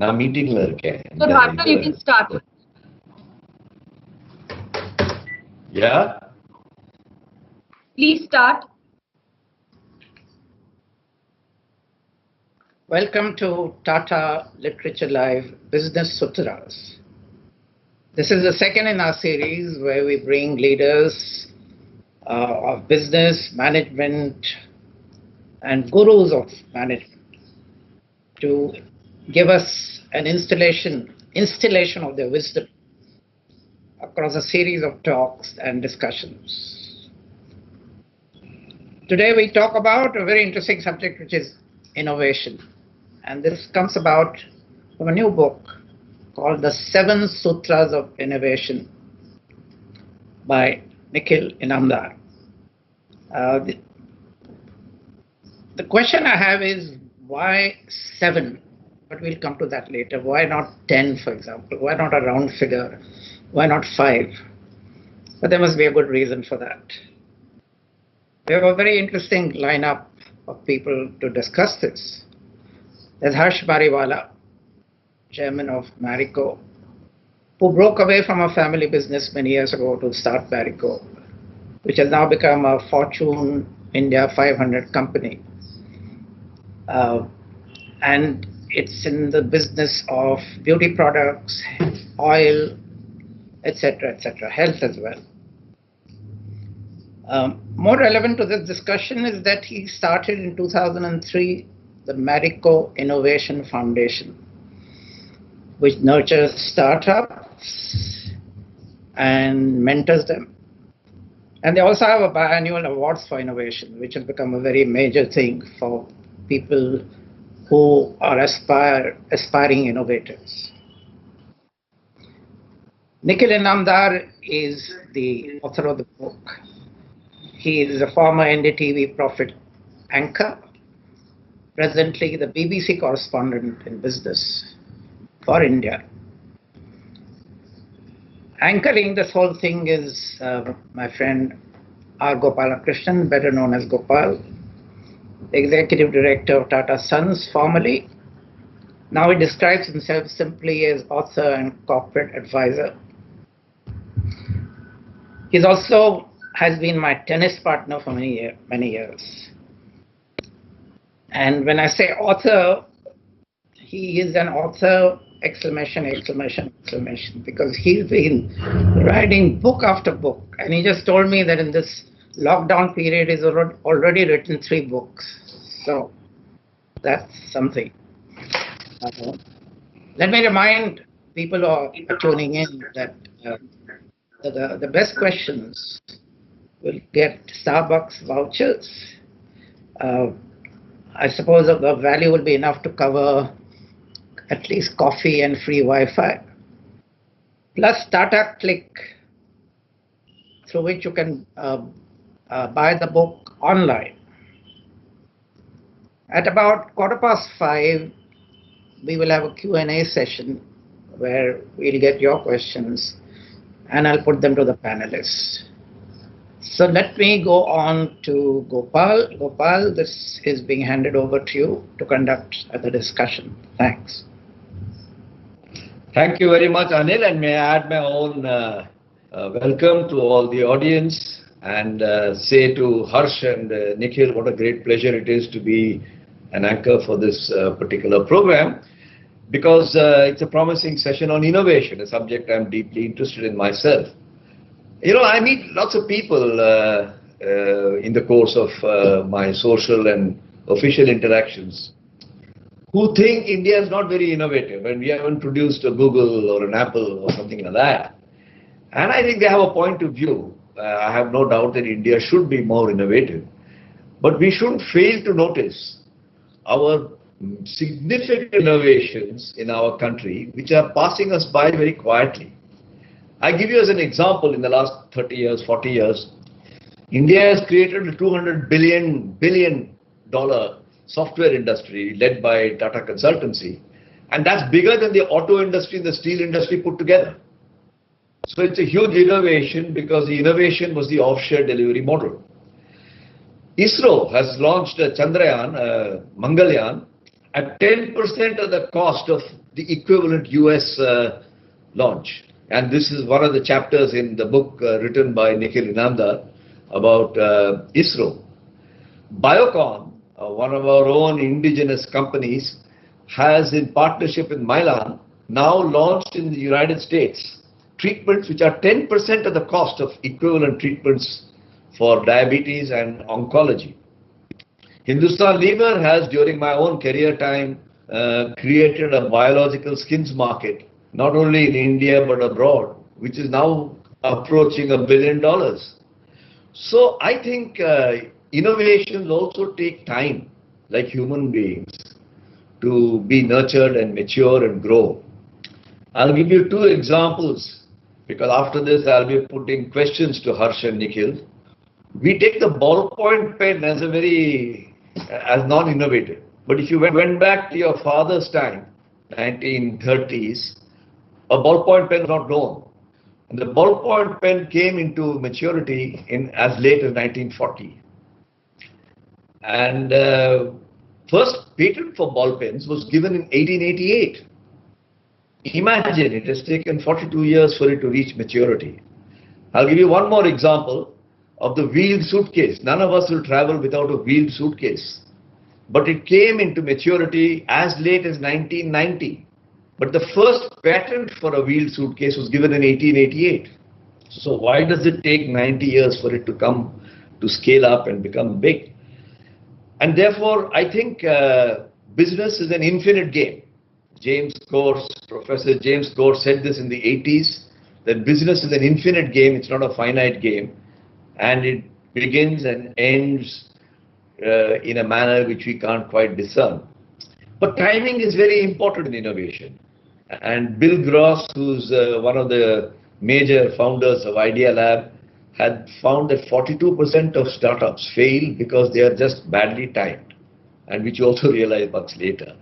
நான் மீட்டிங்ல இருக்கேன். So Tata, you can start. Yeah. Please start. Welcome to Tata Literature Live Business Sutras. This is the second in our series where we bring leaders of business, management, and gurus of management to give us an installation of their wisdom across a series of talks and discussions. Today we talk about a very interesting subject, which is innovation. And this comes about from a new book called The 7 Sutras of Innovation by Nikhil Inamdar. The question I have is, why 7? But we'll come to that later. Why not 10, for example? Why not a round figure? Why not 5? But there must be a good reason for that. We have a very interesting lineup of people to discuss this. There's Mariwala, chairman of Marico, who broke away from a family business many years ago to start Marico, which has now become a Fortune India 500 company. And it's in the business of beauty products, oil, etc., etc., health as well. More relevant to this discussion is that he started in 2003 the Marico Innovation Foundation, which nurtures startups and mentors them. And they also have a biannual awards for innovation, which has become a very major thing for people who are aspiring innovators. Nikhil Inamdar is the author of the book. He is a former NDTV profit anchor, presently the BBC correspondent in business for India. Anchoring this whole thing is my friend R. Gopalakrishnan, better known as Gopal, executive director of Tata Sons formerly. Now he describes himself simply as author and corporate advisor. He's also has been my tennis partner for many years. And when I say author, he is an author, exclamation, exclamation, exclamation, because he's been writing book after book. And he just told me that in this lockdown period, he's already written 3 books. So that's something. Let me remind people who are tuning in that the best questions will get Starbucks vouchers. I suppose the value will be enough to cover at least coffee and free Wi-Fi. Plus Tata Click, through which you can buy the book online. At about 5:15, we will have a Q&A session where we'll get your questions and I'll put them to the panelists. So let me go on to Gopal. Gopal, this is being handed over to you to conduct the discussion. Thanks. Thank you very much, Anil, and may I add my own welcome to all the audience and say to Harsh and Nikhil, what a great pleasure it is to be an anchor for this particular program, because it's a promising session on innovation, a subject I'm deeply interested in myself. You know, I meet lots of people in the course of my social and official interactions who think India is not very innovative and we haven't produced a Google or an Apple or something like that. And I think they have a point of view. I have no doubt that India should be more innovative. But we shouldn't fail to notice our significant innovations in our country which are passing us by very quietly. I give you as an example, in the last 30 years, 40 years, India has created a $200 billion software industry led by Tata Consultancy. And that's bigger than the auto industry and the steel industry put together. So it's a huge innovation because the innovation was the offshore delivery model. ISRO has launched a Chandrayaan, Mangalyaan, at 10% of the cost of the equivalent US launch. And this is one of the chapters in the book written by Nikhil Inamdar about ISRO. Biocon, one of our own indigenous companies, has in partnership with Mylan now launched in the United States treatments which are 10% of the cost of equivalent treatments for diabetes and oncology. Hindustan Lever has, during my own career time, created a biological skins market, not only in India but abroad, which is now approaching $1 billion. So I think innovations also take time, like human beings, to be nurtured and mature and grow. I'll give you two examples, because after this I'll be putting questions to Harsh and Nikhil. We take the ballpoint pen as as non-innovative. But if you went back to your father's time, 1930s, a ballpoint pen was not known. And the ballpoint pen came into maturity in as late as 1940. And first patent for ball pens was given in 1888. Imagine, it has taken 42 years for it to reach maturity. I'll give you one more example of the wheeled suitcase. None of us will travel without a wheeled suitcase. But it came into maturity as late as 1990. But the first patent for a wheeled suitcase was given in 1888. So why does it take 90 years for it to come to scale up and become big? And therefore, I think business is an infinite game. Professor James Course said this in the 80s, that business is an infinite game, it's not a finite game. And it begins and ends in a manner which we can't quite discern. But timing is very important in innovation. And Bill Gross, who's one of the major founders of Idea Lab, had found that 42% of startups fail because they are just badly timed, and which you also realize much later.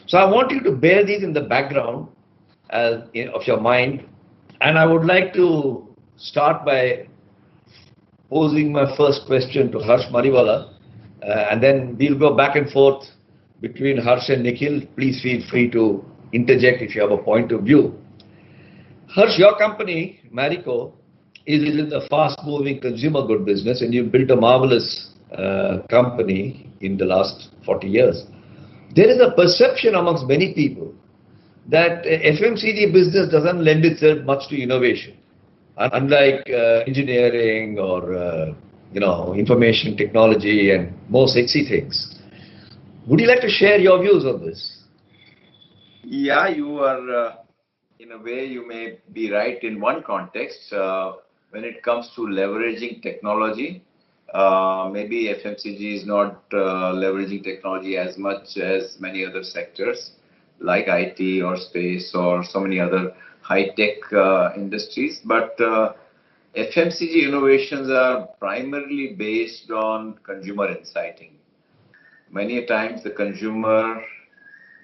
So I want you to bear these in the background of your mind. And I would like to start by posing my first question to Harsh Mariwala, and then we'll go back and forth between Harsh and Nikhil. Please feel free to interject if you have a point of view. Harsh, your company, Marico, is in the fast-moving consumer good business, and you've built a marvelous company in the last 40 years. There is a perception amongst many people that FMCG business doesn't lend itself much to innovation. Unlike engineering or information technology and more sexy things. Would you like to share your views on this? Yeah, you are, in a way, you may be right in one context. When it comes to leveraging technology, maybe FMCG is not leveraging technology as much as many other sectors like IT or space or so many other high-tech industries. But FMCG innovations are primarily based on consumer insighting. Many times the consumer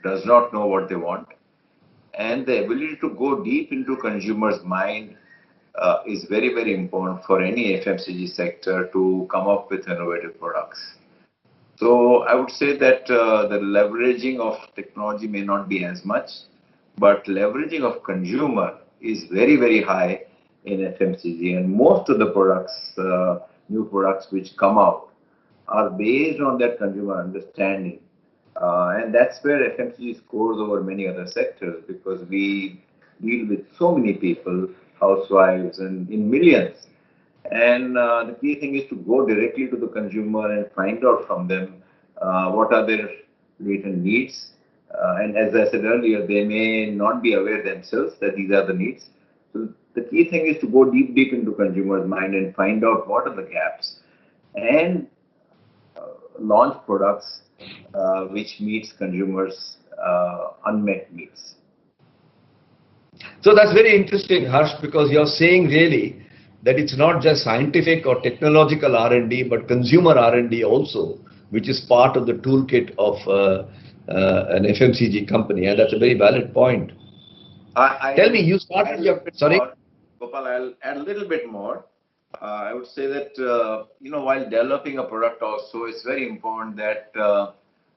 does not know what they want, and the ability to go deep into consumer's mind is very, very important for any FMCG sector to come up with innovative products. So I would say that the leveraging of technology may not be as much, but leveraging of consumer is very, very high in FMCG, and most of the products, new products which come out, are based on that consumer understanding. And that's where FMCG scores over many other sectors, because we deal with so many people, housewives, and in millions. And the key thing is to go directly to the consumer and find out from them what are their latent needs. And as I said earlier, they may not be aware themselves that these are the needs. So the key thing is to go deep into consumer's mind and find out what are the gaps and launch products which meets consumers' unmet needs. So that's very interesting, Harsh, because you're saying really that it's not just scientific or technological R&D, but consumer R&D also, which is part of the toolkit of an FMCG company, and that's a very valid point. Tell me, you started your... Sorry? Gopal, I'll add a little bit more. I would say that, while developing a product also, it's very important that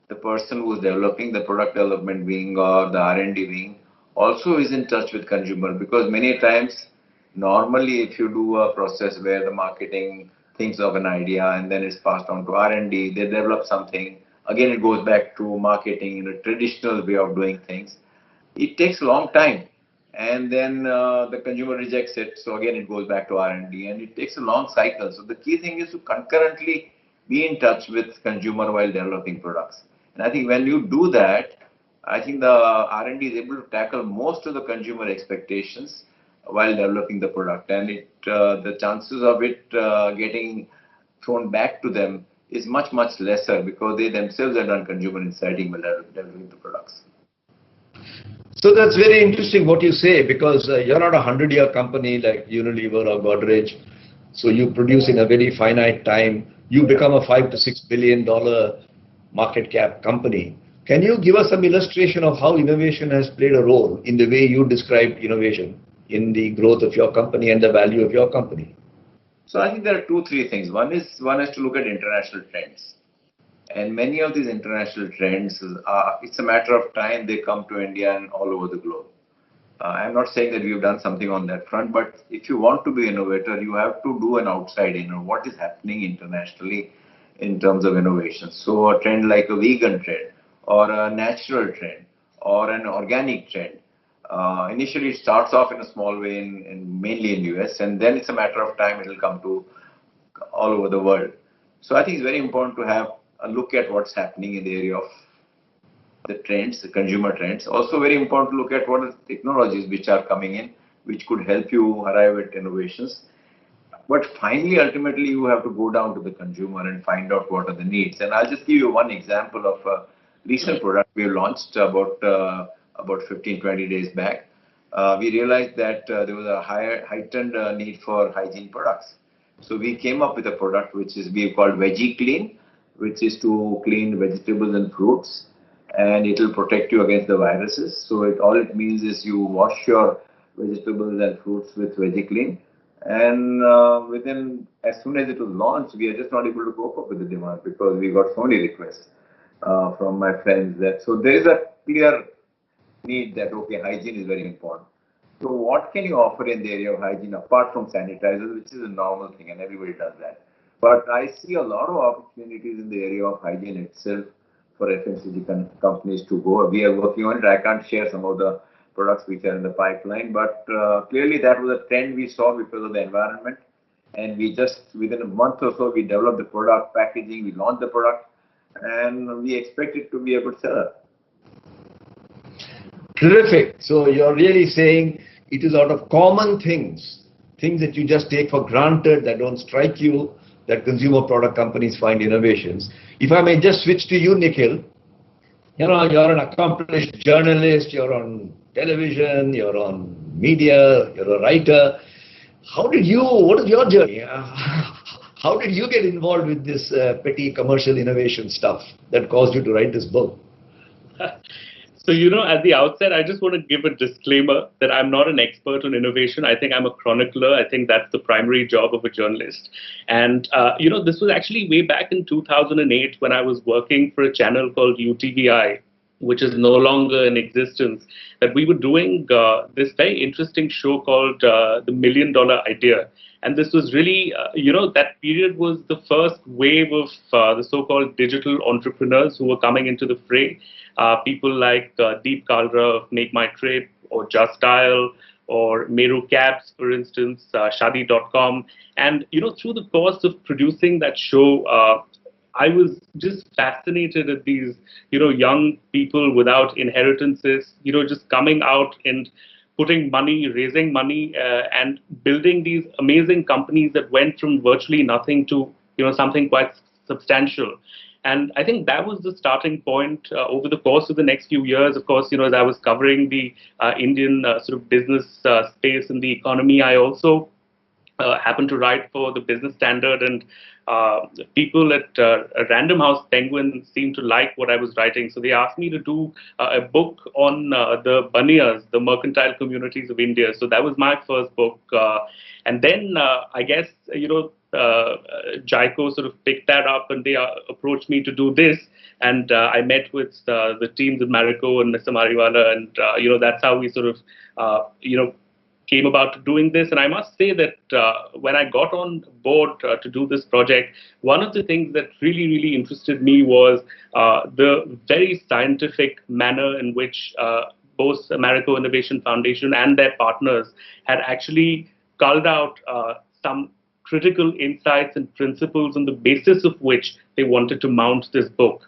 the person who is developing the product development wing or the R&D wing also is in touch with consumer, because many times, normally if you do a process where the marketing thinks of an idea and then it's passed on to R&D, they develop something, again it goes back to marketing in a traditional way of doing things. It takes a long time, and then the consumer rejects it, so again it goes back to R&D, and it takes a long cycle. So the key thing is to concurrently be in touch with consumer while developing products. And I think when you do that, I think the R&D is able to tackle most of the consumer expectations while developing the product, and the chances of it getting thrown back to them is much lesser, because they themselves have done consumer insighting while developing the products. So that's very interesting what you say, because you're not a 100-year company like Unilever or Godrej. So you produce in a very finite time. You become a $5 to $6 billion market cap company. Can you give us some illustration of how innovation has played a role in the way you described innovation in the growth of your company and the value of your company? So I think there are three things. One is to look at international trends. And many of these international trends, it's a matter of time they come to India and all over the globe. I'm not saying that we've done something on that front, but if you want to be an innovator, you have to do an outside in on what is happening internationally in terms of innovation. So a trend like a vegan trend, or a natural trend, or an organic trend. Initially, it starts off in a small way, mainly in US, and then it's a matter of time it will come to all over the world. So I think it's very important to have a look at what's happening in the area of the trends, the consumer trends. Also very important to look at what are the technologies which are coming in, which could help you arrive at innovations. But finally, ultimately, you have to go down to the consumer and find out what are the needs. And I'll just give you one example of a recent product we launched about 15, 20 days back. We realized that there was a heightened need for hygiene products. So we came up with a product which is we called Veggie Clean, which is to clean vegetables and fruits, and it will protect you against the viruses. So all it means is you wash your vegetables and fruits with Veggie Clean, and as soon as it was launched, we are just not able to cope up with the demand, because we got so many requests from my friends that, so there is a clear need that, okay, hygiene is very important. So what can you offer in the area of hygiene apart from sanitizers, which is a normal thing and everybody does that? But I see a lot of opportunities in the area of hygiene itself for FMCG companies to go. We are working on it. I can't share some of the products which are in the pipeline, but clearly that was a trend we saw because of the environment. And we just, within a month or so, we developed the product packaging, we launched the product, and we expect it to be a good seller. Terrific. So you're really saying it is out of common things that you just take for granted, that don't strike you, that consumer product companies find innovations. If I may just switch to you, Nikhil, you're an accomplished journalist, you're on television, you're on media, you're a writer. What is your journey? How did you get involved with this petty commercial innovation stuff that caused you to write this book? So, at the outset, I just want to give a disclaimer that I'm not an expert on innovation. I think I'm a chronicler. I think that's the primary job of a journalist. And, this was actually way back in 2008 when I was working for a channel called UTVI, which is no longer in existence, that we were doing this very interesting show called The $1 Million Idea. And this was really, that period was the first wave of the so-called digital entrepreneurs who were coming into the fray. People like Deep Kalra of Make My Trip, or Just Dial, or Meru Cabs, for instance, Shadi.com. And, through the course of producing that show, I was just fascinated at these, young people without inheritances, just coming out and putting money, raising money, and building these amazing companies that went from virtually nothing to, something quite substantial. And I think that was the starting point over the course of the next few years. Of course, as I was covering the Indian sort of business space and the economy, I also happened to write for the Business Standard, and people at Random House Penguin seemed to like what I was writing. So they asked me to do a book on the Baniyas, the mercantile communities of India. So that was my first book. And then I guess, Jaico sort of picked that up, and they approached me to do this. And I met with the teams of Marico and Mr. Mariwala, and that's how we sort of came about doing this. And I must say that when I got on board to do this project, one of the things that really, really interested me was the very scientific manner in which both Marico Innovation Foundation and their partners had actually culled out some critical insights and principles on the basis of which they wanted to mount this book.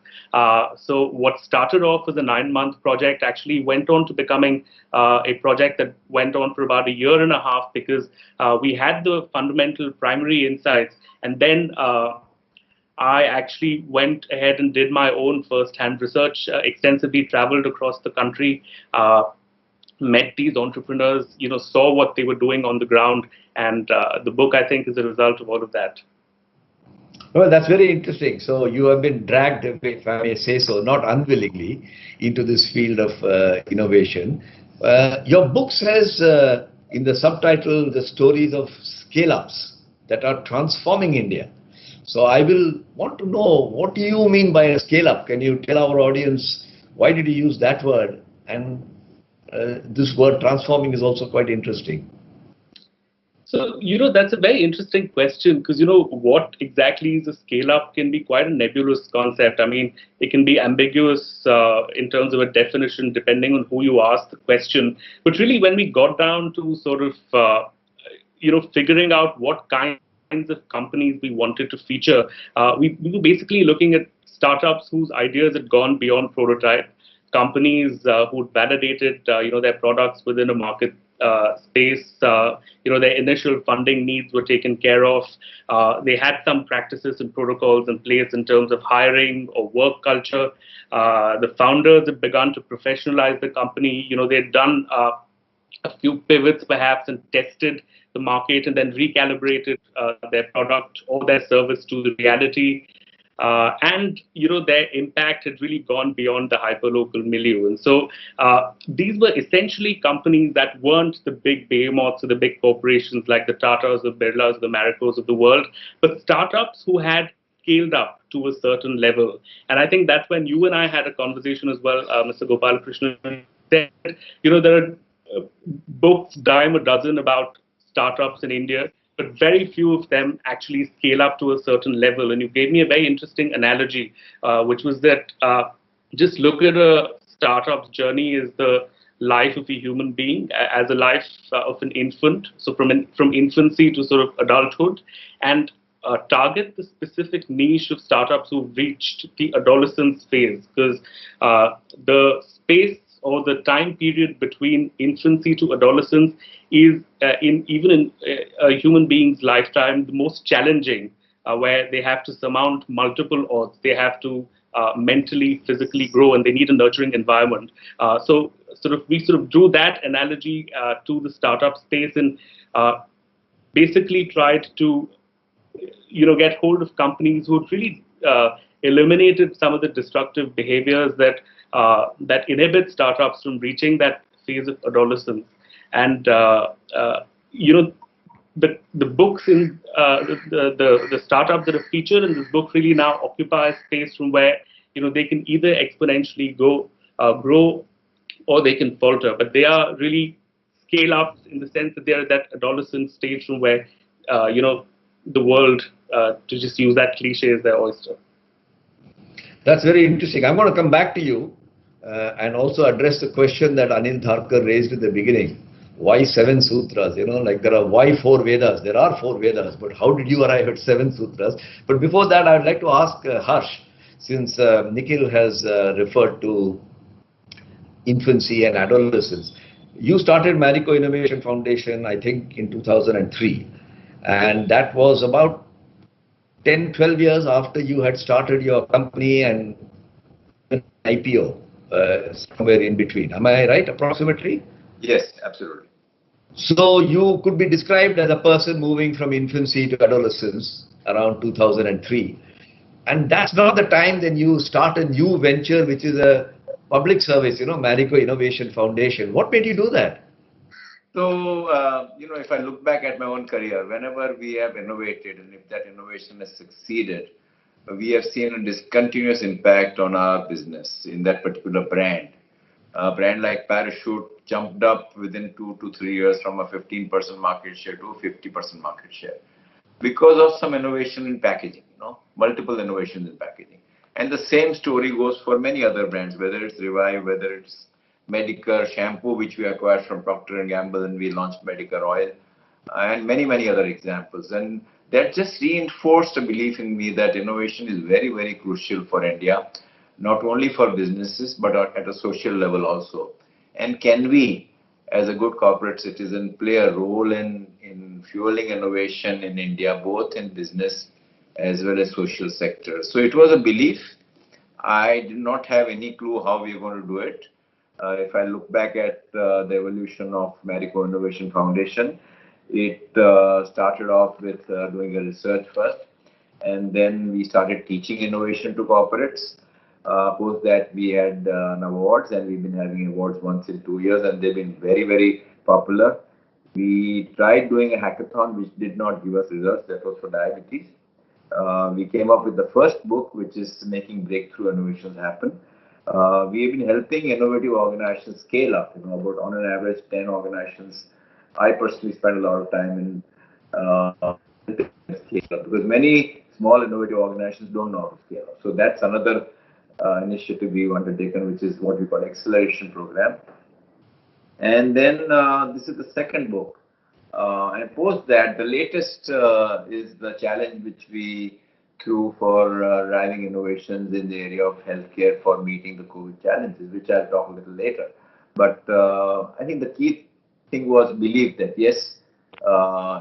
So what started off as a 9-month project actually went on to becoming a project that went on for about a year and a half, because we had the fundamental primary insights, and then I actually went ahead and did my own first-hand research, extensively traveled across the country, met these entrepreneurs, saw what they were doing on the ground, and the book, I think, is a result of all of that. Well, that's very interesting. So you have been dragged, if I may say so, not unwillingly, into this field of innovation. Your book says in the subtitle, the stories of scale-ups that are transforming India. So I will want to know, what do you mean by a scale-up? Can you tell our audience, why did you use that word? And this word transforming is also quite interesting. So, that's a very interesting question, because, what exactly is a scale-up can be quite a nebulous concept. I mean, it can be ambiguous in terms of a definition, depending on who you ask the question. But really, when we got down to sort of, figuring out what kinds of companies we wanted to feature, we were basically looking at startups whose ideas had gone beyond prototype, companies who validated, their products within a market space. Their initial funding needs were taken care of. They had some practices and protocols in place in terms of hiring or work culture. The founders had begun to professionalize the company. They'd done a few pivots perhaps and tested the market, and then recalibrated their product or their service to the reality. And their impact had really gone beyond the hyperlocal milieu. And so these were essentially companies that weren't the big behemoths or the big corporations like the Tatas, the Birlas, the Maricos of the world, but startups who had scaled up to a certain level. And I think that's when you and I had a conversation as well, Mr. Gopalakrishnan said, there are books dime a dozen about startups in India, but very few of them actually scale up to a certain level. And you gave me a very interesting analogy, which was that just look at a startup's journey as the life of a human being, as a life of an infant. So from infancy to sort of adulthood, and target the specific niche of startups who've reached the adolescence phase, because the space or the time period between infancy to adolescence is, even in a human being's lifetime, the most challenging, where they have to surmount multiple odds. They have to mentally, physically grow, and they need a nurturing environment. So we drew that analogy to the startup space, and basically tried to get hold of companies who really eliminated some of the destructive behaviors that inhibit startups from reaching that phase of adolescence. And the books in the startups that are featured in this book really now occupy a space from where they can either exponentially grow, or they can falter. But they are really scale ups in the sense that they are at that adolescent stage from where the world, to just use that cliche, is their oyster. That's very interesting. I'm going to come back to you and also address the question that Anil Tharkar raised in the beginning. Why 7 sutras? Like there are why 4 Vedas? There are 4 Vedas, but how did you arrive at 7 sutras? But before that, I would like to ask Harsh, since Nikhil has referred to infancy and adolescence. You started Marico Innovation Foundation, I think, in 2003. And that was about 10, 12 years after you had started your company and IPO, somewhere in between. Am I right, approximately? Yes, absolutely. So you could be described as a person moving from infancy to adolescence around 2003. And that's not the time then you start a new venture, which is a public service, Marico Innovation Foundation. What made you do that? So, if I look back at my own career, whenever we have innovated and if that innovation has succeeded, we have seen a discontinuous impact on our business in that particular brand. A brand like Parachute jumped up within 2 to 3 years from a 15% market share to a 50% market share because of some innovation in packaging, multiple innovations in packaging. And the same story goes for many other brands, whether it's Revive, whether it's Medicare shampoo, which we acquired from Procter & Gamble, and we launched Medicare oil, and many, many other examples. And that just reinforced a belief in me that innovation is very, very crucial for India, not only for businesses, but at a social level also. And can we, as a good corporate citizen, play a role in fueling innovation in India, both in business as well as social sector? So it was a belief. I did not have any clue how we were going to do it. If I look back at the evolution of Marico Innovation Foundation, it started off with doing a research first, and then we started teaching innovation to corporates. Post that, we had awards, and we've been having awards once in 2 years, and they've been very, very popular. We tried doing a hackathon, which did not give us results. That was for diabetes. We came up with the first book, which is Making Breakthrough Innovations Happen. We have been helping innovative organizations scale up, about on an average 10 organizations. I personally spend a lot of time in scale up because many small innovative organizations don't know how to scale up. So that's another initiative we've undertaken, which is what we call acceleration program. And then this is the second book. And post that, the latest is the challenge which we threw for driving innovations in the area of healthcare for meeting the COVID challenges, which I'll talk a little later. But I think the key thing was belief that yes,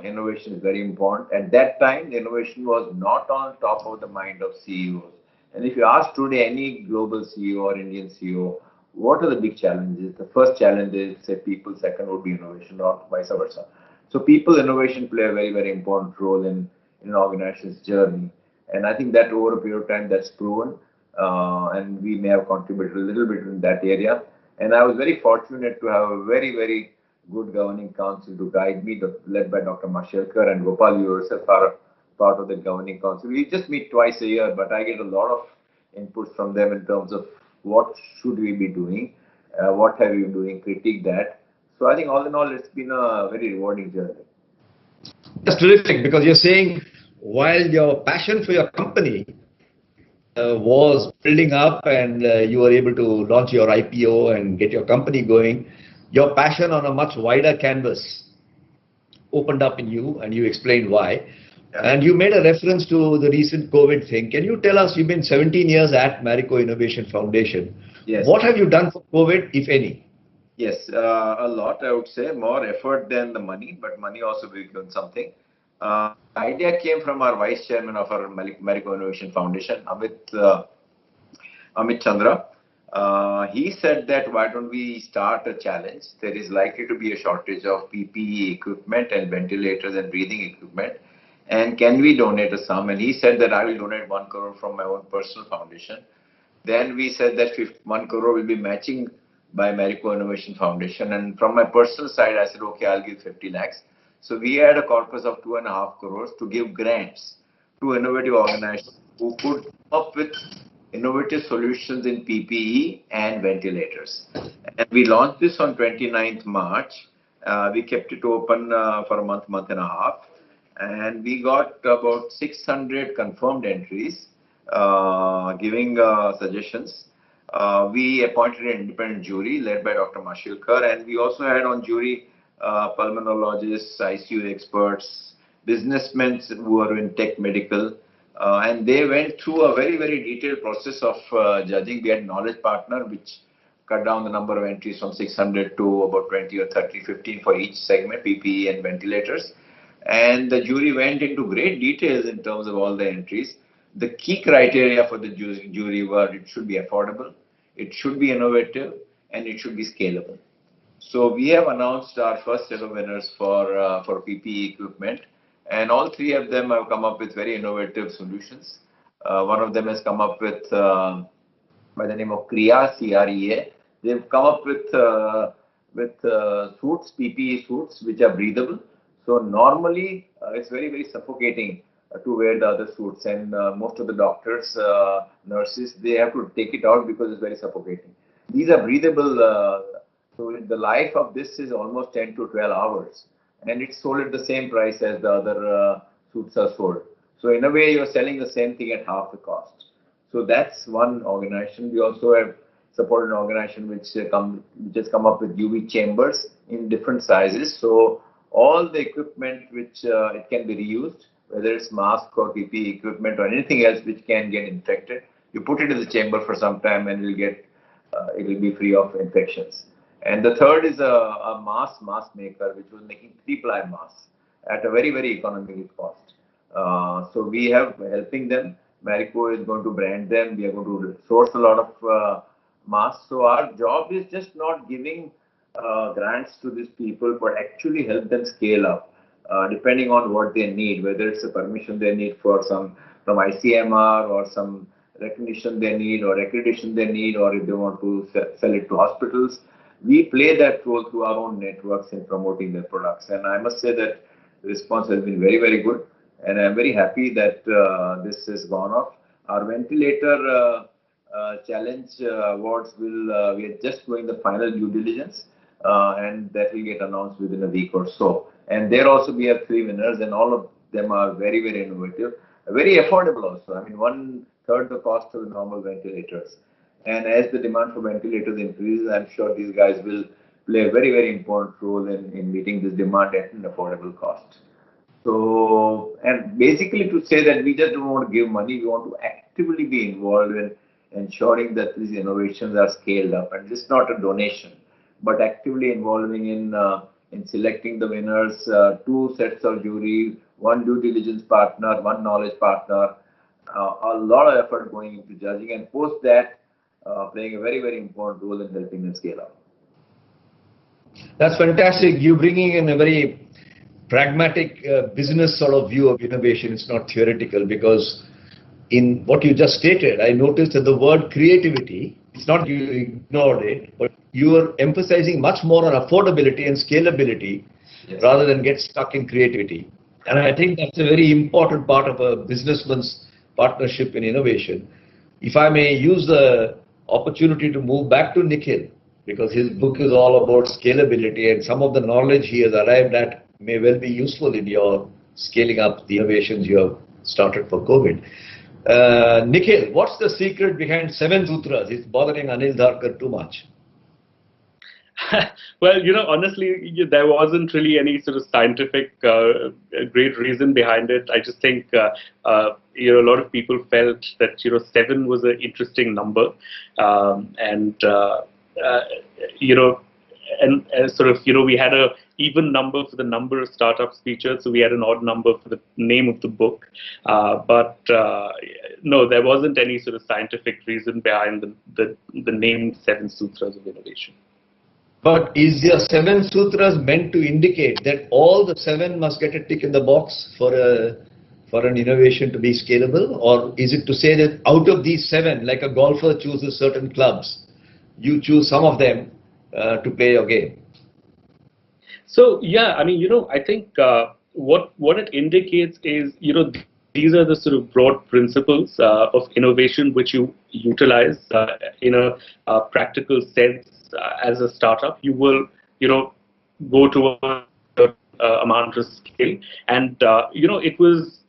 innovation is very important. At that time, the innovation was not on top of the mind of CEOs. And if you ask today any global CEO or Indian CEO, what are the big challenges? The first challenge is, say, people, second would be innovation, or vice versa. So people innovation play a very, very important role in an organization's journey. And I think that over a period of time that's proven, and we may have contributed a little bit in that area. And I was very fortunate to have a very, very good governing council to guide me, led by Dr. Mashelkar, and Gopal, you yourself are part of the governing council. We just meet twice a year, but I get a lot of input from them in terms of what should we be doing, what have you been doing, critique that. So I think all in all, it's been a very rewarding journey. That's terrific, because you're saying while your passion for your company was building up and you were able to launch your IPO and get your company going, your passion on a much wider canvas opened up in you, and you explained why. Yeah. And you made a reference to the recent COVID thing. Can you tell us, you've been 17 years at Marico Innovation Foundation. Yes. What have you done for COVID, if any? Yes, a lot, I would say. More effort than the money, but money also we've done something. Idea came from our vice chairman of our Marico Innovation Foundation, Amit Chandra. He said that why don't we start a challenge? There is likely to be a shortage of PPE equipment and ventilators and breathing equipment. And can we donate a sum? And he said that I will donate 1 crore from my own personal foundation. Then we said that 1 crore will be matching by Marico Innovation Foundation. And from my personal side, I said, okay, I'll give 50 lakhs. So we had a corpus of 2.5 crores to give grants to innovative organizations who could come up with innovative solutions in PPE and ventilators. And we launched this on 29th March. We kept it open for a month and a half. And we got about 600 confirmed entries giving suggestions. We appointed an independent jury led by Dr. Mashelkar, and we also had on jury pulmonologists, ICU experts, businessmen who are in tech medical, and they went through a very, very detailed process of judging. We had knowledge partner, which cut down the number of entries from 600 to about 20 or 30, 15 for each segment, PPE and ventilators. And the jury went into great details in terms of all the entries. The key criteria for the jury were it should be affordable, it should be innovative, and it should be scalable. So we have announced our first set of winners for PPE equipment, and all three of them have come up with very innovative solutions. One of them has come up with by the name of Kriya, CREA. They've come up with suits, PPE suits, which are breathable. So normally it's very suffocating to wear the other suits, and most of the doctors, nurses, they have to take it out because it's very suffocating. These are breathable. So the life of this is almost 10 to 12 hours, and it's sold at the same price as the other suits are sold. So in a way, you're selling the same thing at half the cost. So that's one organization. We also have supported an organization which has come up with UV chambers in different sizes. So all the equipment which it can be reused, whether it's mask or PPE equipment or anything else which can get infected, you put it in the chamber for some time and it will be free of infections. And the third is a mask maker which was making 3-ply masks at a very economical cost. So we have helping them. Marico is going to brand them. We are going to source a lot of masks. So our job is just not giving grants to these people, but actually help them scale up, depending on what they need, whether it's a permission they need for from ICMR or some recognition they need or accreditation they need, or if they want to sell it to hospitals. We play that role through our own networks in promoting their products. And I must say that the response has been very good. And I'm very happy that this has gone off. Our ventilator challenge awards we are just doing the final due diligence, and that will get announced within a week or so. And there also we have 3 winners, and all of them are very innovative, very affordable also. I mean, 1/3 the cost of the normal ventilators. And as the demand for ventilators increases, I'm sure these guys will play a very important role in meeting this demand at an affordable cost. So, and basically to say that we just don't want to give money, we want to actively be involved in ensuring that these innovations are scaled up. And this is not a donation, but actively involving in selecting the winners, 2 sets of jury, 1 due diligence partner, 1 knowledge partner, a lot of effort going into judging, and post that playing a very important role in helping them scale up. That's fantastic. You bringing in a very pragmatic business sort of view of innovation. It's not theoretical, because in what you just stated, I noticed that the word creativity, it's not you ignored it, but you are emphasizing much more on affordability and scalability. Yes. Rather than get stuck in creativity. And I think that's a very important part of a businessman's partnership in innovation. If I may use the opportunity to move back to Nikhil, because his book is all about scalability, and some of the knowledge he has arrived at may well be useful in your scaling up the innovations you have started for COVID. Nikhil, what's the secret behind 7 sutras? It's bothering Anil Dharkar too much. Well, honestly, there wasn't really any sort of scientific great reason behind it. I just think, a lot of people felt that, 7 was an interesting number. And sort of, we had a even number for the number of startups featured, so we had an odd number for the name of the book. But no, there wasn't any sort of scientific reason behind the name 7 Sutras of Innovation. But is your 7 sutras meant to indicate that all the 7 must get a tick in the box for an innovation to be scalable? Or is it to say that out of these 7, like a golfer chooses certain clubs, you choose some of them to play your game? So, yeah, I mean, I think what it indicates is, these are the sort of broad principles of innovation which you utilize in a practical sense. As a startup, you will, go to a amount of scale, and it was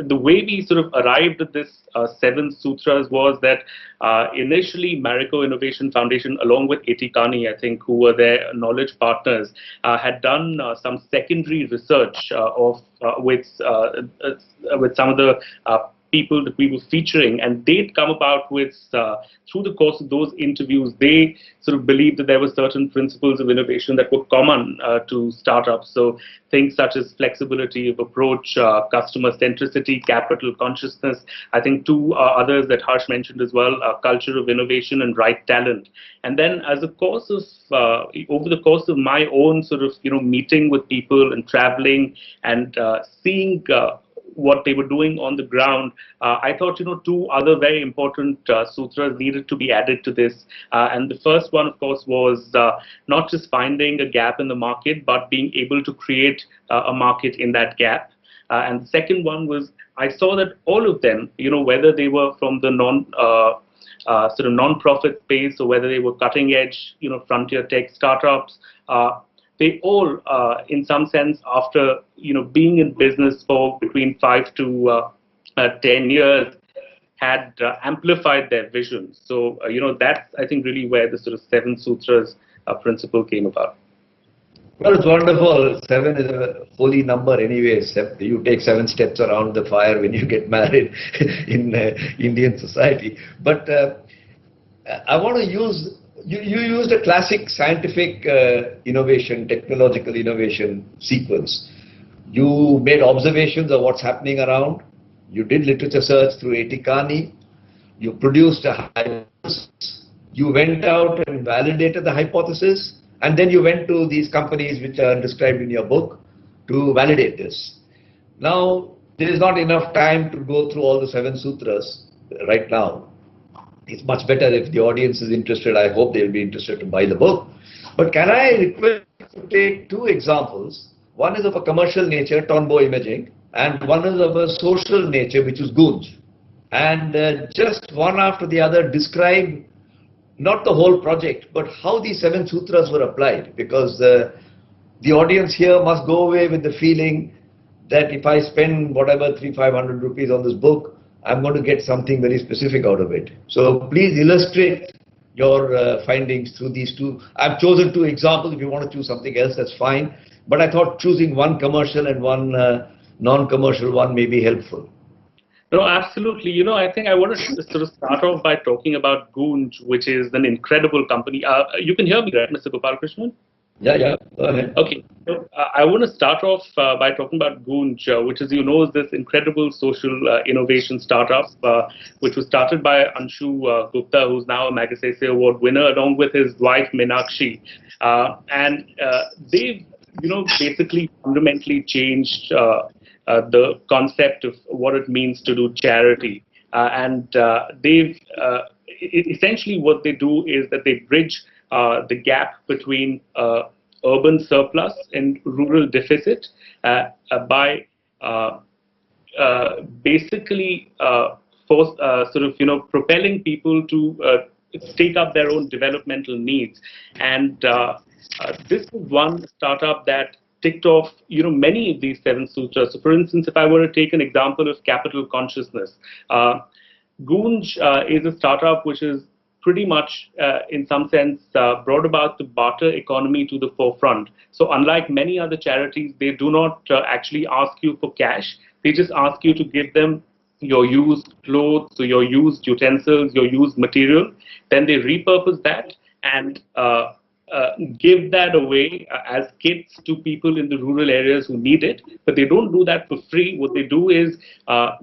the way we sort of arrived at this 7 sutras was that initially Marico Innovation Foundation, along with Etikani, I think, who were their knowledge partners, had done some secondary research with some of the people that we were featuring, and they'd come about with, through the course of those interviews, they sort of believed that there were certain principles of innovation that were common to startups. So things such as flexibility of approach, customer centricity, capital consciousness. I think two others that Harsh mentioned as well, culture of innovation and right talent. And then as a course of, over the course of my own sort of, meeting with people and traveling and seeing what they were doing on the ground, I thought, two other very important sutras needed to be added to this. And the first one, of course, was not just finding a gap in the market, but being able to create a market in that gap. And the second one was, I saw that all of them, whether they were from the sort of non-profit space or whether they were cutting edge, frontier tech startups, they all, in some sense, after being in business for between 5 to 10 years, had amplified their vision. So that's, I think, really where the sort of 7 sutras principle came about. Well, it's wonderful. 7 is a holy number anyway. You take 7 steps around the fire when you get married in Indian society. But I want to use, you used a classic scientific innovation, technological innovation sequence. You made observations of what's happening around. You did literature search through Etikani. You produced a hypothesis. You went out and validated the hypothesis. And then you went to these companies which are described in your book to validate this. Now, there is not enough time to go through all the 7 sutras right now. It's much better if the audience is interested. I hope they'll be interested to buy the book. But can I request you to take 2 examples? One is of a commercial nature, Tonbo Imaging, and one is of a social nature, which is Gunj. And just one after the other describe not the whole project, but how these 7 sutras were applied, because the audience here must go away with the feeling that if I spend whatever 300-500 rupees on this book, I'm going to get something very specific out of it. So please illustrate your findings through these 2. I've chosen 2 examples. If you want to choose something else, that's fine. But I thought choosing one commercial and one non-commercial one may be helpful. No, absolutely. I think I want to sort of start off by talking about Gunj, which is an incredible company. You can hear me, right, Mr. Gopalakrishnan? Yeah, go ahead. Okay. So, I want to start off by talking about Gunj, which, as you know, is this incredible social innovation startup, which was started by Anshu Gupta, who's now a Magsaysay Award winner, along with his wife, Meenakshi. And they've, basically fundamentally changed the concept of what it means to do charity. And they've essentially what they do is that they bridge the gap between urban surplus and rural deficit by basically propelling people to take up their own developmental needs. And this is one startup that ticked off, many of these 7 sutras. So, for instance, if I were to take an example of capital consciousness, Gunj is a startup which is pretty much, in some sense, brought about the barter economy to the forefront. So, unlike many other charities, they do not actually ask you for cash. They just ask you to give them your used clothes, so your used utensils, your used material. Then they repurpose that and give that away as kits to people in the rural areas who need it, but they don't do that for free. What they do is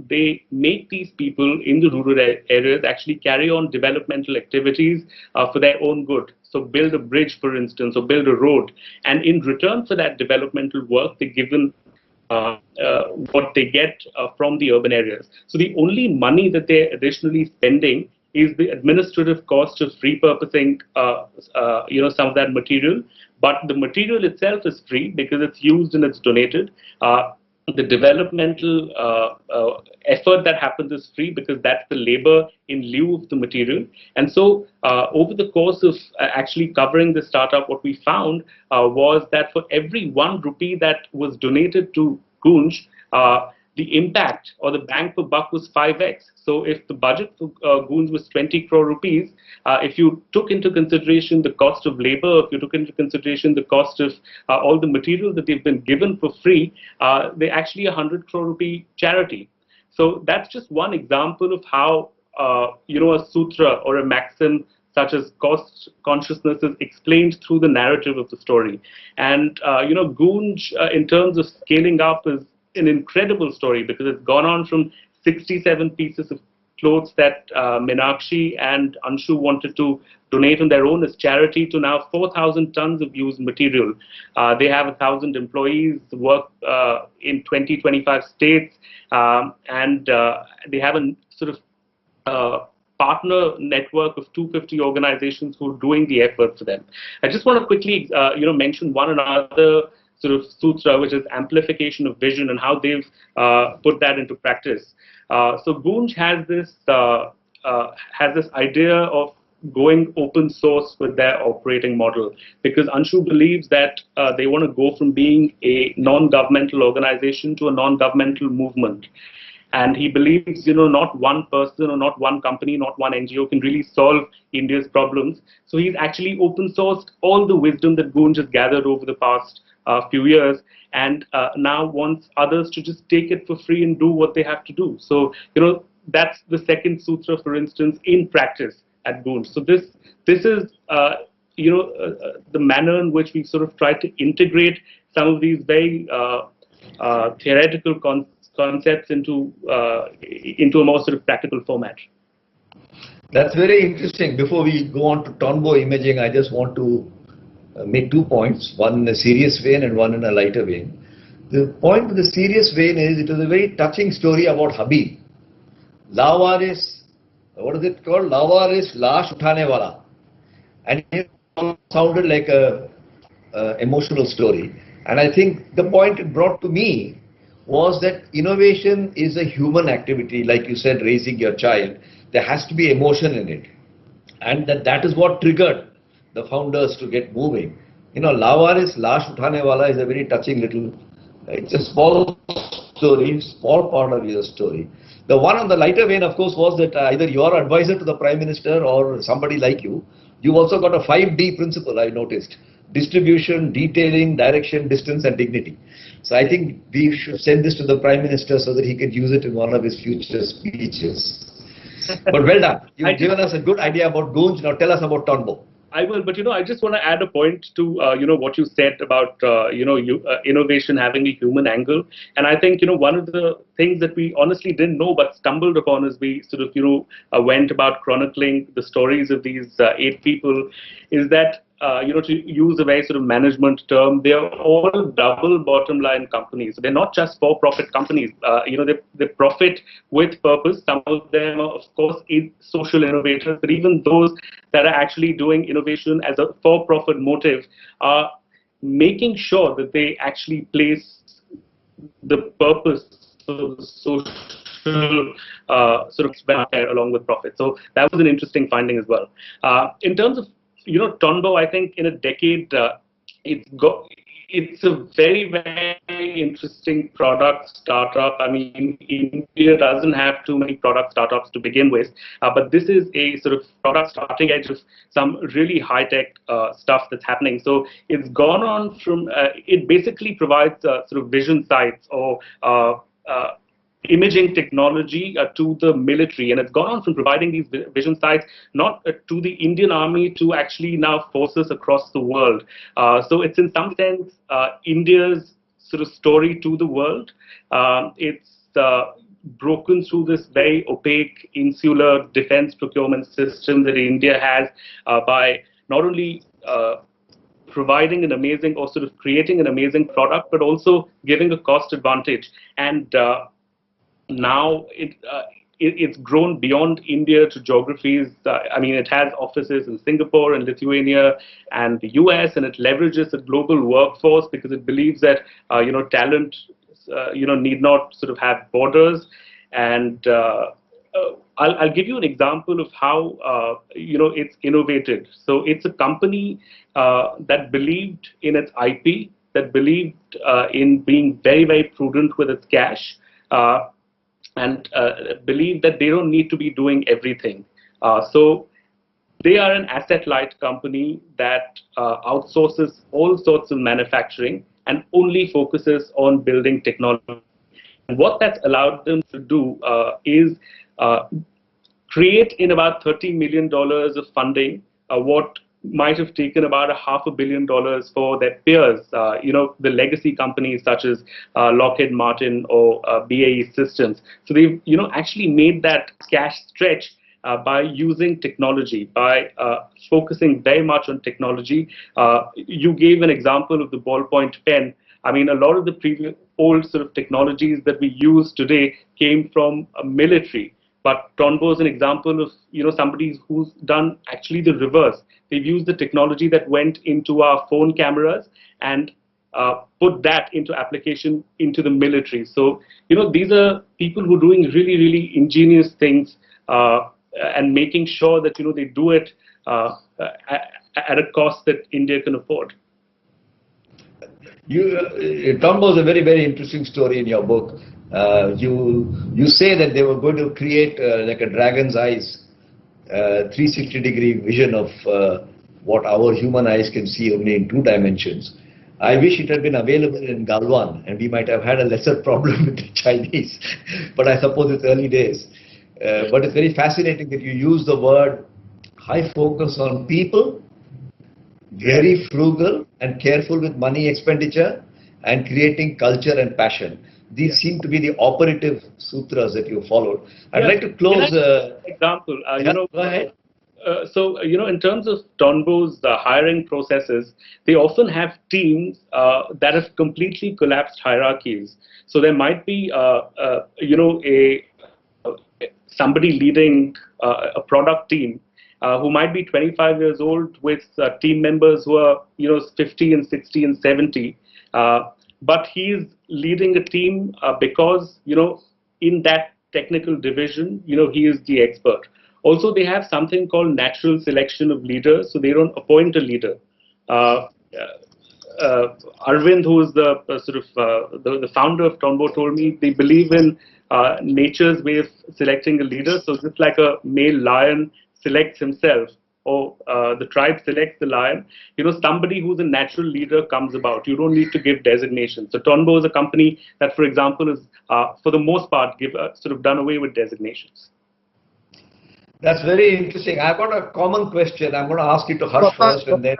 they make these people in the rural areas actually carry on developmental activities for their own good. So build a bridge, for instance, or build a road. And in return for that developmental work, they're given what they get from the urban areas. So the only money that they're additionally spending is the administrative cost of repurposing, some of that material. But the material itself is free because it's used and it's donated. The developmental effort that happens is free because that's the labor in lieu of the material. And so over the course of actually covering the startup, what we found was that for every 1 rupee that was donated to Gunj, the impact or the bang for buck was 5x. So if the budget for Gunj was 20 crore rupees, if you took into consideration the cost of labor, if you took into consideration the cost of all the material that they've been given for free, they're actually a 100 crore rupee charity. So that's just one example of how a sutra or a maxim such as cost consciousness is explained through the narrative of the story. And Goonj, in terms of scaling up, is an incredible story because it's gone on from 67 pieces of clothes that Meenakshi and Anshu wanted to donate on their own as charity to now 4,000 tons of used material. They have 1,000 employees, work in 25 states, and they have a sort of partner network of 250 organizations who are doing the effort for them. I just want to quickly mention one another sort of sutra, which is amplification of vision, and how they've put that into practice. So Goonj has this idea of going open source with their operating model, because Anshu believes that they want to go from being a non-governmental organization to a non-governmental movement. And he believes, not one person or not one company, not one NGO can really solve India's problems. So he's actually open sourced all the wisdom that Goonj has gathered over the past few years, and now wants others to just take it for free and do what they have to do. So, that's the second sutra, for instance, in practice at Goonj. So this is, the manner in which we sort of try to integrate some of these very theoretical concepts into a more sort of practical format. That's very interesting. Before we go on to Tonbo imaging, I just want to make 2 points, one in a serious vein and one in a lighter vein. The point in the serious vein is it was a very touching story about Habib. Lawaris, what is it called? Lawaris Lash Uthane Wala. And it sounded like a emotional story. And I think the point it brought to me was that innovation is a human activity, like you said, raising your child. There has to be emotion in it. And that is what triggered the founders to get moving. Lawaris Lash Uthane Wala is a very touching little, it's a small story, small part of your story. The one on the lighter vein, of course, was that either your advisor to the Prime Minister or somebody like you, you've also got a 5D principle, I noticed. Distribution, detailing, direction, distance, and dignity. So I think we should send this to the Prime Minister so that he can use it in one of his future speeches. But well done. You've given us a good idea about Goonj. Now tell us about Tonbo. I will, but I just want to add a point to what you said about innovation having a human angle, and I think one of the things that we honestly didn't know but stumbled upon as we sort of went about chronicling the stories of these 8 people is that to use a very sort of management term, they are all double bottom line companies. So they're not just for-profit companies. They profit with purpose. Some of them are, of course, social innovators, but even those that are actually doing innovation as a for-profit motive are making sure that they actually place the purpose of the social sort of welfare along with profit. So that was an interesting finding as well. In terms of Tonbo, I think in a decade, it's a very, very interesting product startup. I mean, India doesn't have too many product startups to begin with, but this is a sort of product starting edge of some really high-tech stuff that's happening. So it's gone on from, it basically provides sort of vision sites or imaging technology to the military, and it's gone on from providing these vision sites not to the Indian Army to actually now forces across the world. So it's in some sense India's sort of story to the world. It's broken through this very opaque insular defense procurement system that India has by not only providing an amazing or sort of creating an amazing product, but also giving a cost advantage. And now it's grown beyond India to geographies. I mean, it has offices in Singapore and Lithuania and the US, and it leverages a global workforce because it believes that talent need not sort of have borders. And I'll give you an example of how it's innovated. So it's a company that believed in its IP, that believed in being very, very prudent with its cash. And believe that they don't need to be doing everything. So they are an asset-light company that outsources all sorts of manufacturing and only focuses on building technology. what that's allowed them to do is create in about $30 million of funding what might have taken about $500 million for their peers, the legacy companies such as Lockheed Martin or BAE Systems. So they've, actually made that cash stretch by using technology, by focusing very much on technology. You gave an example of the ballpoint pen. I mean, a lot of the previous old sort of technologies that we use today came from military. But Tonbo is an example of somebody who's done actually the reverse. They've used the technology that went into our phone cameras and put that into application into the military. So these are people who are doing really, really ingenious things and making sure that they do it at a cost that India can afford. Tombo is a very, very interesting story in your book. You say that they were going to create like a dragon's eyes, 360-degree vision of what our human eyes can see only in 2 dimensions. I wish it had been available in Galwan, and we might have had a lesser problem with the Chinese. But I suppose it's early days. But it's very fascinating that you use the word high focus on people, very frugal and careful with money expenditure, and creating culture and passion. These seem to be the operative sutras that you followed. I'd like to close. Example, Go ahead. So, in terms of Tonbo's hiring processes, they often have teams that have completely collapsed hierarchies. So there might be, somebody leading a product team who might be 25 years old with team members who are, 50 and 60 and 70. But he's leading a team because, in that technical division, he is the expert. Also, they have something called natural selection of leaders, so they don't appoint a leader. Arvind, who is the the founder of Tonbo, told me they believe in nature's way of selecting a leader. So just like a male lion selects himself, or the tribe selects the lion, somebody who's a natural leader comes about. You don't need to give designations. So Tonbo is a company that, for example, is for the most part done away with designations. That's very interesting. I've got a common question. I'm going to ask you to Harsh first, and then.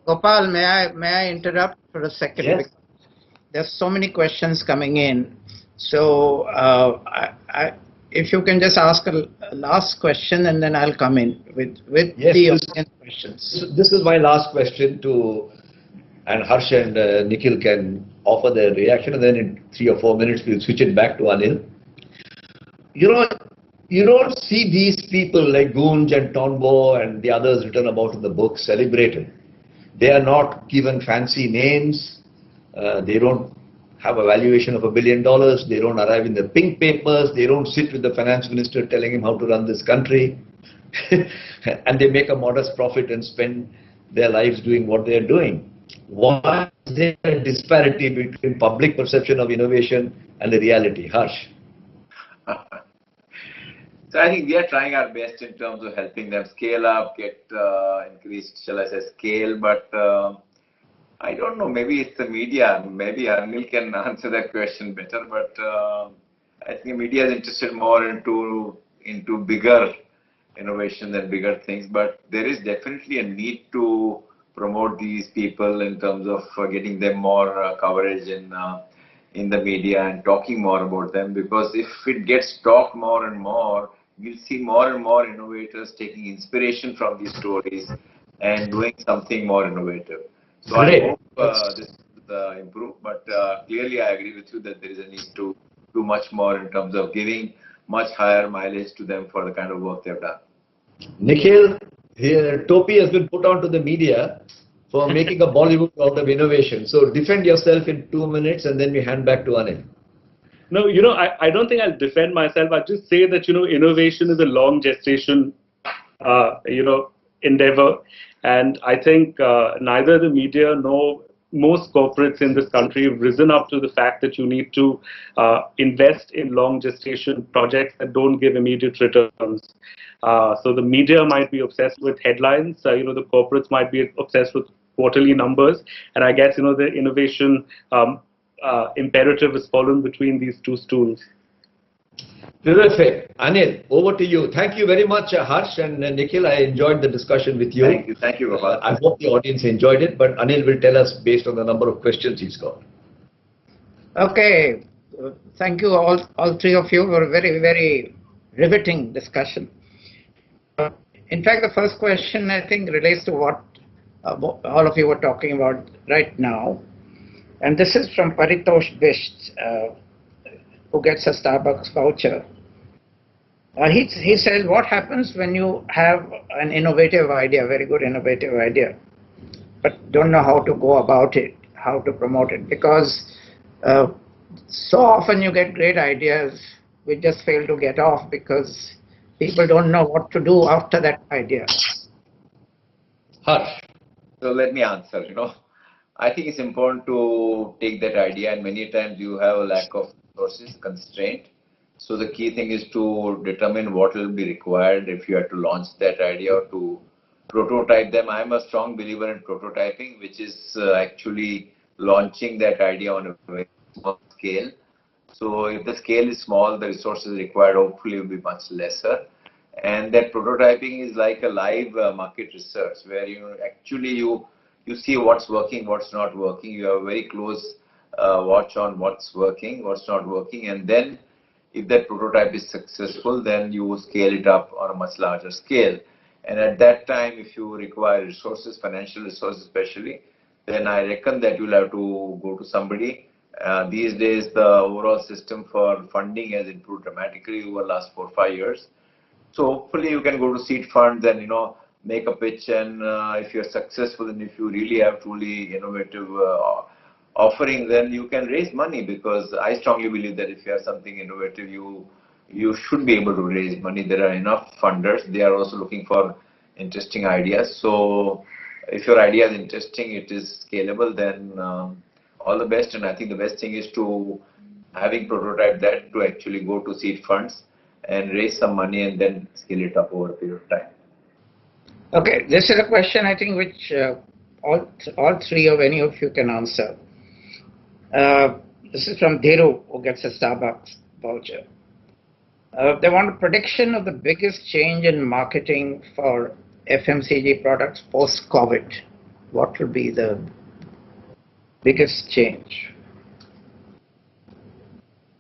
Gopal, may I interrupt for a second? Yes. There's so many questions coming in. So if you can just ask a last question, and then I'll come in with Yes, the audience questions. This is my last question and Harsh and Nikhil can offer their reaction, and then in 3 or 4 minutes we'll switch it back to Anil. You don't see these people like Gunj and Tonbo and the others written about in the book celebrated. They are not given fancy names. They don't have a valuation of $1 billion. They don't arrive in the pink papers. They don't sit with the finance minister telling him how to run this country. And they make a modest profit and spend their lives doing what they are doing. Why is there a disparity between public perception of innovation and the reality? Harsh. So I think we are trying our best in terms of helping them scale up, get increased, shall I say, scale. But I don't know, maybe it's the media. Maybe Anil can answer that question better. But I think the media is interested more into bigger innovation than bigger things. But there is definitely a need to promote these people in terms of getting them more coverage in the media and talking more about them. Because if it gets talked more and more, we'll see more and more innovators taking inspiration from these stories and doing something more innovative. So I hope this will improve, but clearly I agree with you that there is a need to do much more in terms of giving much higher mileage to them for the kind of work they've done. Nikhil, Topi has been put onto the media for making a Bollywood out of innovation. So defend yourself in 2 minutes and then we hand back to Anil. No, I don't think I'll defend myself. I'll just say that, innovation is a long gestation, endeavor. And I think neither the media nor most corporates in this country have risen up to the fact that you need to invest in long gestation projects that don't give immediate returns. So the media might be obsessed with headlines. The corporates might be obsessed with quarterly numbers. And I guess, the innovation imperative is fallen between these two stools. Terrific. Anil, over to you. Thank you very much, Harsh and Nikhil. I enjoyed the discussion with you. Thank you, Gopal. I hope the audience enjoyed it, but Anil will tell us based on the number of questions he's got. Okay. Thank you all three of you for a very, very riveting discussion. In fact, the first question, I think, relates to what all of you were talking about right now. And this is from Paritosh Bisht, who gets a Starbucks voucher. He says, what happens when you have an innovative idea, very good innovative idea, but don't know how to go about it, how to promote it? Because so often you get great ideas, we just fail to get off because people don't know what to do after that idea. Harsh. So let me answer. I think it's important to take that idea, and many times you have a lack of resources, constraint. So the key thing is to determine what will be required if you have to launch that idea or to prototype them. I'm a strong believer in prototyping, which is actually launching that idea on a very small scale. So if the scale is small, the resources required hopefully will be much lesser. And that prototyping is like a live market research where you see what's working, what's not working. You have a very close watch on what's working, what's not working, and then if that prototype is successful, then you scale it up on a much larger scale. And at that time, if you require resources, financial resources especially, then I reckon that you'll have to go to somebody. These days, the overall system for funding has improved dramatically over the last 4 or 5 years. So hopefully you can go to seed funds and make a pitch, and if you're successful and if you really have truly innovative offering, then you can raise money, because I strongly believe that if you have something innovative, you should be able to raise money. There are enough funders. They are also looking for interesting ideas. So if your idea is interesting, it is scalable, then all the best. And I think the best thing is to having prototype that, to actually go to seed funds and raise some money and then scale it up over a period of time. Okay, this is a question I think which all three of any of you can answer. This is from Dhiru, who gets a Starbucks voucher. They want a prediction of the biggest change in marketing for FMCG products post-COVID. What will be the biggest change?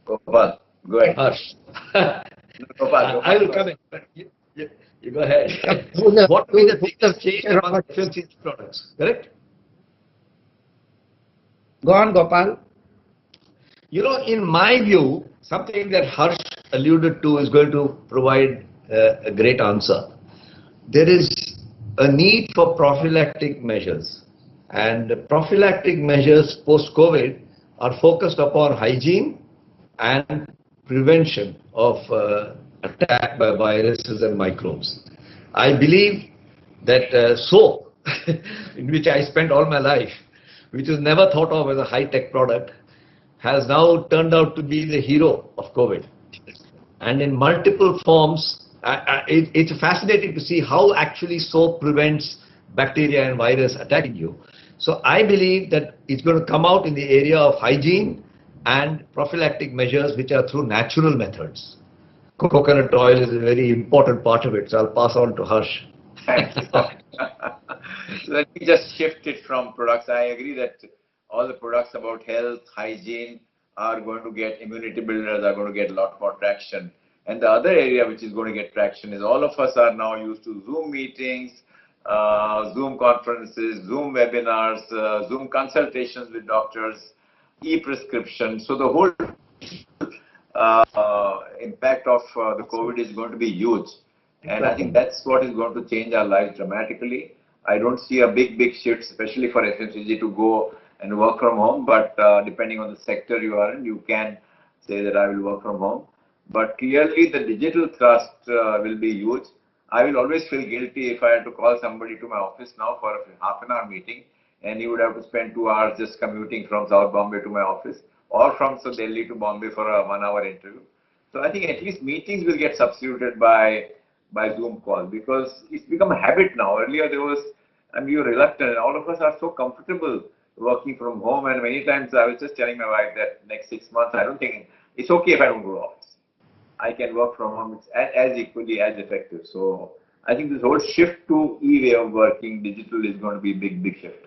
Gopal, go ahead. Harsh. Gopal, I will come in, but you go ahead. What will be the biggest change among FMCG products, correct? Go on, Gopal. In my view, something that Harsh alluded to is going to provide a great answer. There is a need for prophylactic measures, and prophylactic measures post-COVID are focused upon hygiene and prevention of attack by viruses and microbes. I believe that soap, in which I spent all my life, which was never thought of as a high-tech product, has now turned out to be the hero of COVID. And in multiple forms, it's fascinating to see how actually soap prevents bacteria and virus attacking you. So I believe that it's going to come out in the area of hygiene and prophylactic measures, which are through natural methods. Coconut oil is a very important part of it, so I'll pass on to Harsh. Let me just shift it from products. I agree that all the products about health, hygiene are going to get, immunity builders are going to get a lot more traction. And the other area which is going to get traction is all of us are now used to Zoom meetings, Zoom conferences, Zoom webinars, Zoom consultations with doctors, e-prescription. So the whole impact of the COVID is going to be huge. And I think that's what is going to change our lives dramatically. I don't see a big shift, especially for FMCG, to go and work from home. But depending on the sector you are in, you can say that I will work from home. But clearly the digital thrust will be huge. I will always feel guilty if I had to call somebody to my office now for a half an hour meeting, and he would have to spend 2 hours just commuting from South Bombay to my office, or from Delhi to Bombay for a 1 hour interview. So I think at least meetings will get substituted by Zoom call, because it's become a habit now. Earlier there was, and we were reluctant, and all of us are so comfortable working from home, and many times I was just telling my wife that next 6 months, I don't think it's okay if I don't go to office. I can work from home. It's as equally as effective. So I think this whole shift to e-way of working, digital, is going to be a big, big shift.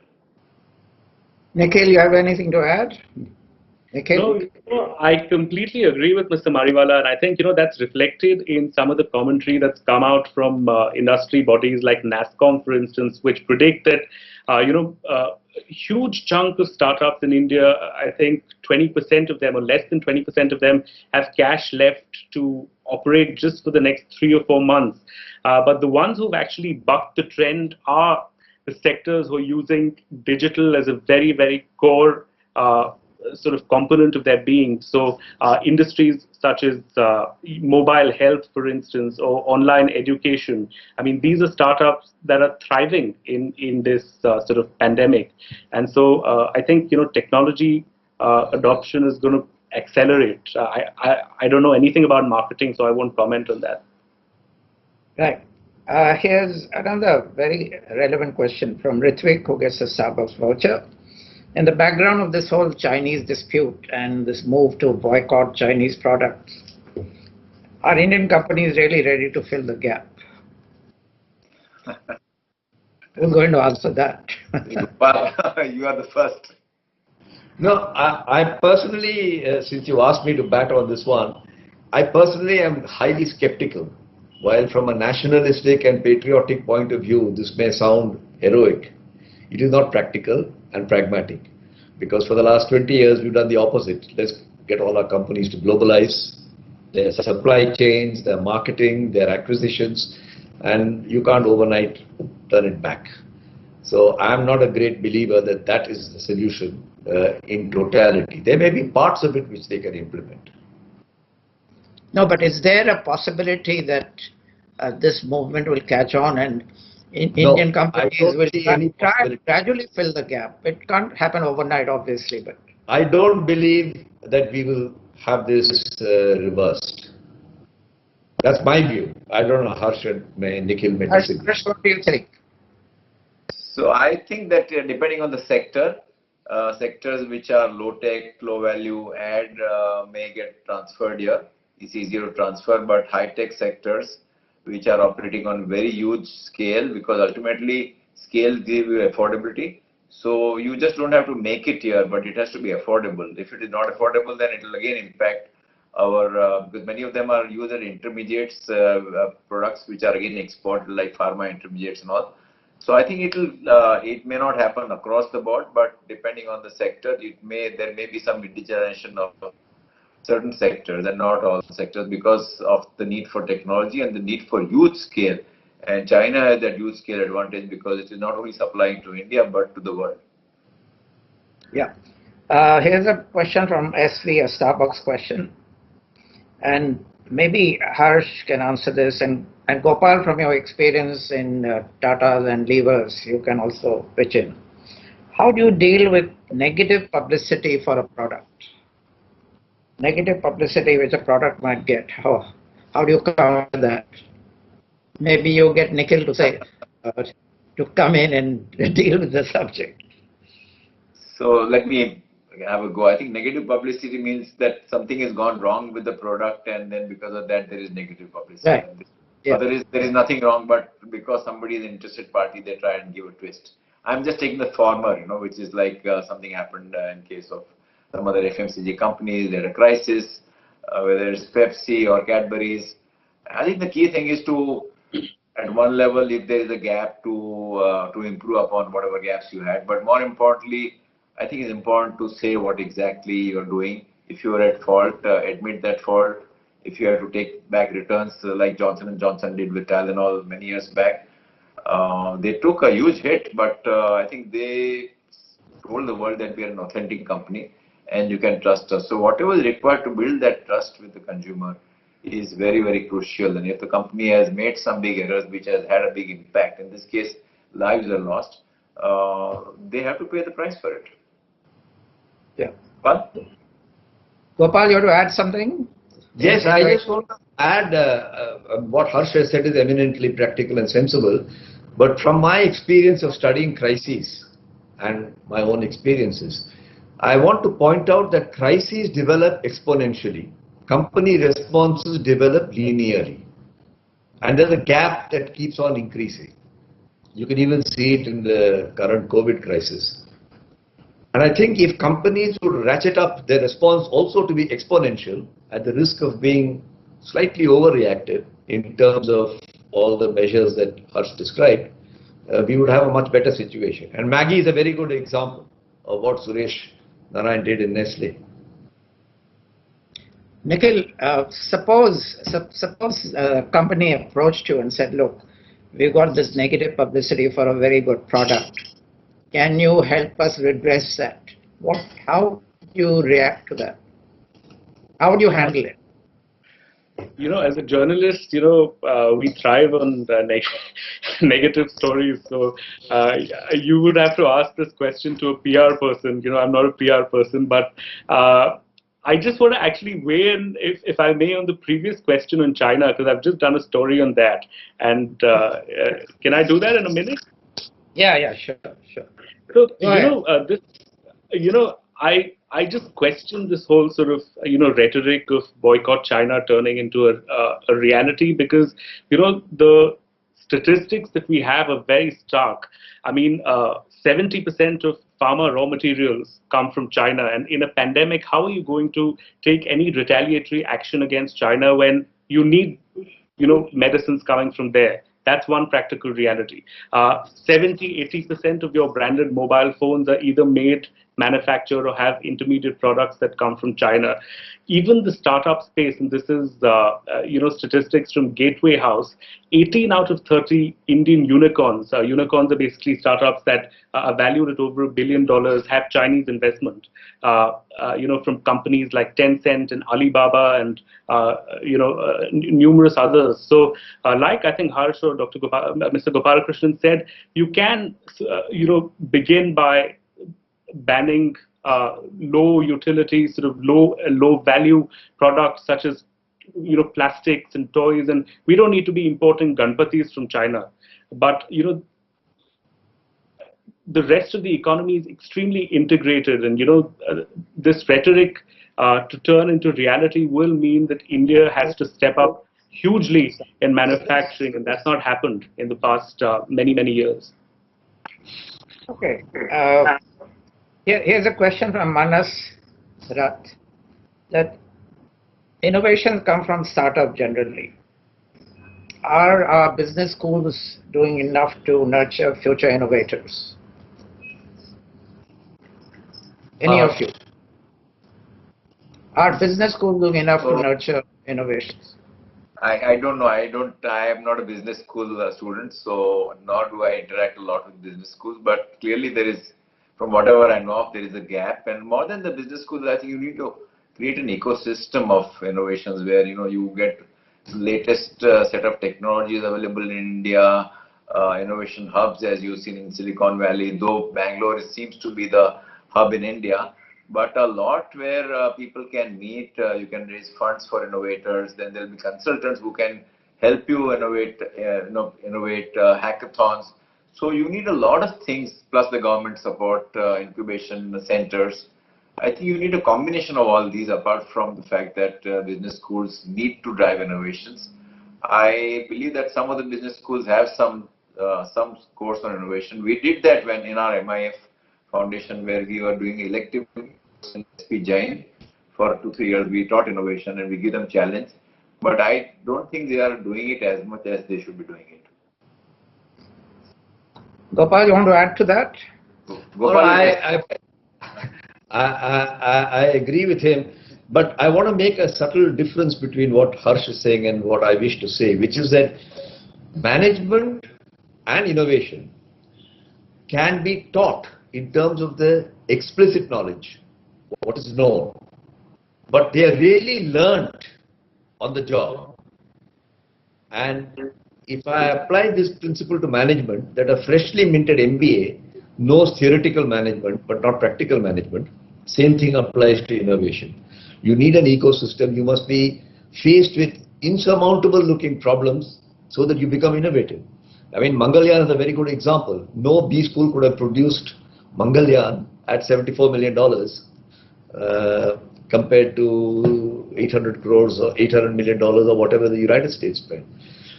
Nikhil, you have anything to add? Nikhil? No, I completely agree with Mr. Mariwala, and I think that's reflected in some of the commentary that's come out from industry bodies like NASSCOM, for instance, which predict that a huge chunk of startups in India, I think 20% of them or less than 20% of them have cash left to operate just for the next 3 or 4 months. But the ones who've actually bucked the trend are the sectors who are using digital as a very, very core sort of component of their being. So industries such as mobile health, for instance, or online education. I mean, these are startups that are thriving in this sort of pandemic. And so I think, technology adoption is going to accelerate. I don't know anything about marketing, so I won't comment on that. Right. Here's another very relevant question from Ritvik, who gets a Starbucks voucher. In the background of this whole Chinese dispute and this move to boycott Chinese products, are Indian companies really ready to fill the gap? Who's going to answer that? You are the first. No, I personally, since you asked me to bat on this one, I personally am highly skeptical. While from a nationalistic and patriotic point of view, this may sound heroic, it is not practical and pragmatic. Because for the last 20 years, we've done the opposite. Let's get all our companies to globalize their supply chains, their marketing, their acquisitions, and you can't overnight turn it back. So I'm not a great believer that that is the solution in totality. There may be parts of it which they can implement. No, but is there a possibility that this movement will catch on and Indian companies will try and gradually fill the gap? It can't happen overnight, obviously, but I don't believe that we will have this reversed. That's my view. I don't know, Harsh and Nikhil may disagree. Harsh, what do you think? So I think that depending on the sector, sectors which are low tech, low value add may get transferred here. It's easier to transfer, but high tech sectors which are operating on very huge scale, because ultimately scale gives you affordability. So you just don't have to make it here, but it has to be affordable. If it is not affordable, then it will again impact our, because many of them are user intermediates, products which are again exported, like pharma intermediates and all. So I think it may not happen across the board, but depending on the sector, there may be some indigenization of certain sectors and not all sectors, because of the need for technology and the need for huge scale. And China has that huge scale advantage because it is not only supplying to India but to the world. Yeah. Here's a question from SV, a Starbucks question. And maybe Harsh can answer this. And Gopal, from your experience in Tata and levers, you can also pitch in. How do you deal with negative publicity for a product? Negative publicity which a product might get. How do you counter that? Maybe you get Nikhil to say, to come in and deal with the subject. So let me have a go. I think negative publicity means that something has gone wrong with the product, and then because of that there is negative publicity. Right. Yeah. There is nothing wrong, but because somebody is an interested party, they try and give a twist. I'm just taking the former, which is like something happened in case of some other FMCG companies. They had a crisis, whether it's Pepsi or Cadbury's. I think the key thing is to, at one level, if there is a gap, to improve upon whatever gaps you had. But more importantly, I think it's important to say what exactly you're doing. If you are at fault, admit that fault. If you have to take back returns, like Johnson & Johnson did with Tylenol many years back, they took a huge hit, but I think they told the world that we are an authentic company and you can trust us. So whatever is required to build that trust with the consumer is very, very crucial. And if the company has made some big errors which has had a big impact, in this case lives are lost, they have to pay the price for it. Yeah. But Gopal, you want to add something? Yes, I just want to add what Harsh has said is eminently practical and sensible. But from my experience of studying crises and my own experiences, I want to point out that crises develop exponentially. Company responses develop linearly. And there's a gap that keeps on increasing. You can even see it in the current COVID crisis. And I think if companies would ratchet up their response also to be exponential, at the risk of being slightly overreactive in terms of all the measures that Harsh described, we would have a much better situation. And Maggie is a very good example of what Suresh Narayan did in Nestle. Nikhil, suppose a company approached you and said, look, we've got this negative publicity for a very good product. Can you help us redress that? How would you react to that? How would you handle it? As a journalist, we thrive on negative stories. So you would have to ask this question to a PR person. I'm not a PR person, but I just want to actually weigh in, if I may, on the previous question on China, because I've just done a story on that. And can I do that in a minute? Yeah, sure. So, I just question this whole sort of, rhetoric of boycott China turning into a reality, because, the statistics that we have are very stark. I mean, 70% of pharma raw materials come from China. And in a pandemic, how are you going to take any retaliatory action against China when you need, medicines coming from there? That's one practical reality. 70-80% of your branded mobile phones are either made, manufactured, or have intermediate products that come from China. Even the startup space, and this is statistics from Gateway House, 18 out of 30 Indian unicorns. Unicorns are basically startups that are valued at over $1 billion, have Chinese investment. From companies like Tencent and Alibaba and numerous others. So, like I think Harsh or Mr. Gopalakrishnan said, you can begin by banning low utility, sort of low value products such as plastics and toys, and we don't need to be importing Ganpatis from China. But the rest of the economy is extremely integrated, and this rhetoric to turn into reality will mean that India has to step up hugely in manufacturing, and that's not happened in the past many years. Okay. Here's a question from Manas Rath, that innovations come from startup generally. Are our business schools doing enough to nurture future innovators? Any of you? Are business schools doing enough to nurture innovations? I don't know. I am not a business school student, so nor do I interact a lot with business schools. But clearly there is, from whatever I know of, there is a gap. And more than the business schools, I think you need to create an ecosystem of innovations where you get the latest set of technologies available in India, innovation hubs as you've seen in Silicon Valley, though Bangalore seems to be the hub in India. But a lot where people can meet, you can raise funds for innovators, then there will be consultants who can help you innovate, hackathons. So you need a lot of things, plus the government support, incubation centers. I think you need a combination of all these, apart from the fact that business schools need to drive innovations. I believe that some of the business schools have some course on innovation. We did that when in our MIF Foundation, where we were doing elective in SP Jain for 2-3 years. We taught innovation and we give them challenge, but I don't think they are doing it as much as they should be doing it. Gopal, you want to add to that? Gopal, I agree with him, but I want to make a subtle difference between what Harsh is saying and what I wish to say, which is that management and innovation can be taught in terms of the explicit knowledge, what is known, but they are really learned on the job. And if I apply this principle to management, that a freshly minted MBA knows theoretical management but not practical management, same thing applies to innovation. You need an ecosystem. You must be faced with insurmountable looking problems so that you become innovative. I mean, Mangalyaan is a very good example. No B school could have produced Mangalyaan at $74 million compared to 800 crores or $800 million or whatever the United States spent.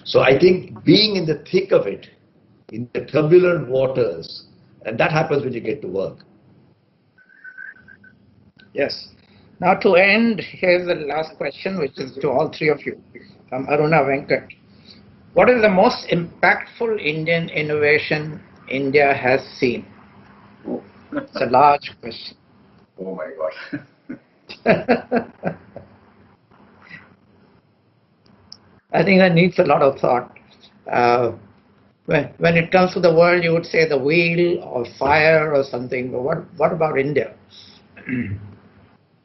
So I think being in the thick of it, in the turbulent waters, and that happens when you get to work. Yes. Now to end, here's the last question, which is to all three of you. From Aruna Venkat. What is the most impactful Indian innovation India has seen? It's a large question. Oh my God. I think that needs a lot of thought. When it comes to the world, you would say the wheel or fire or something, but what about India?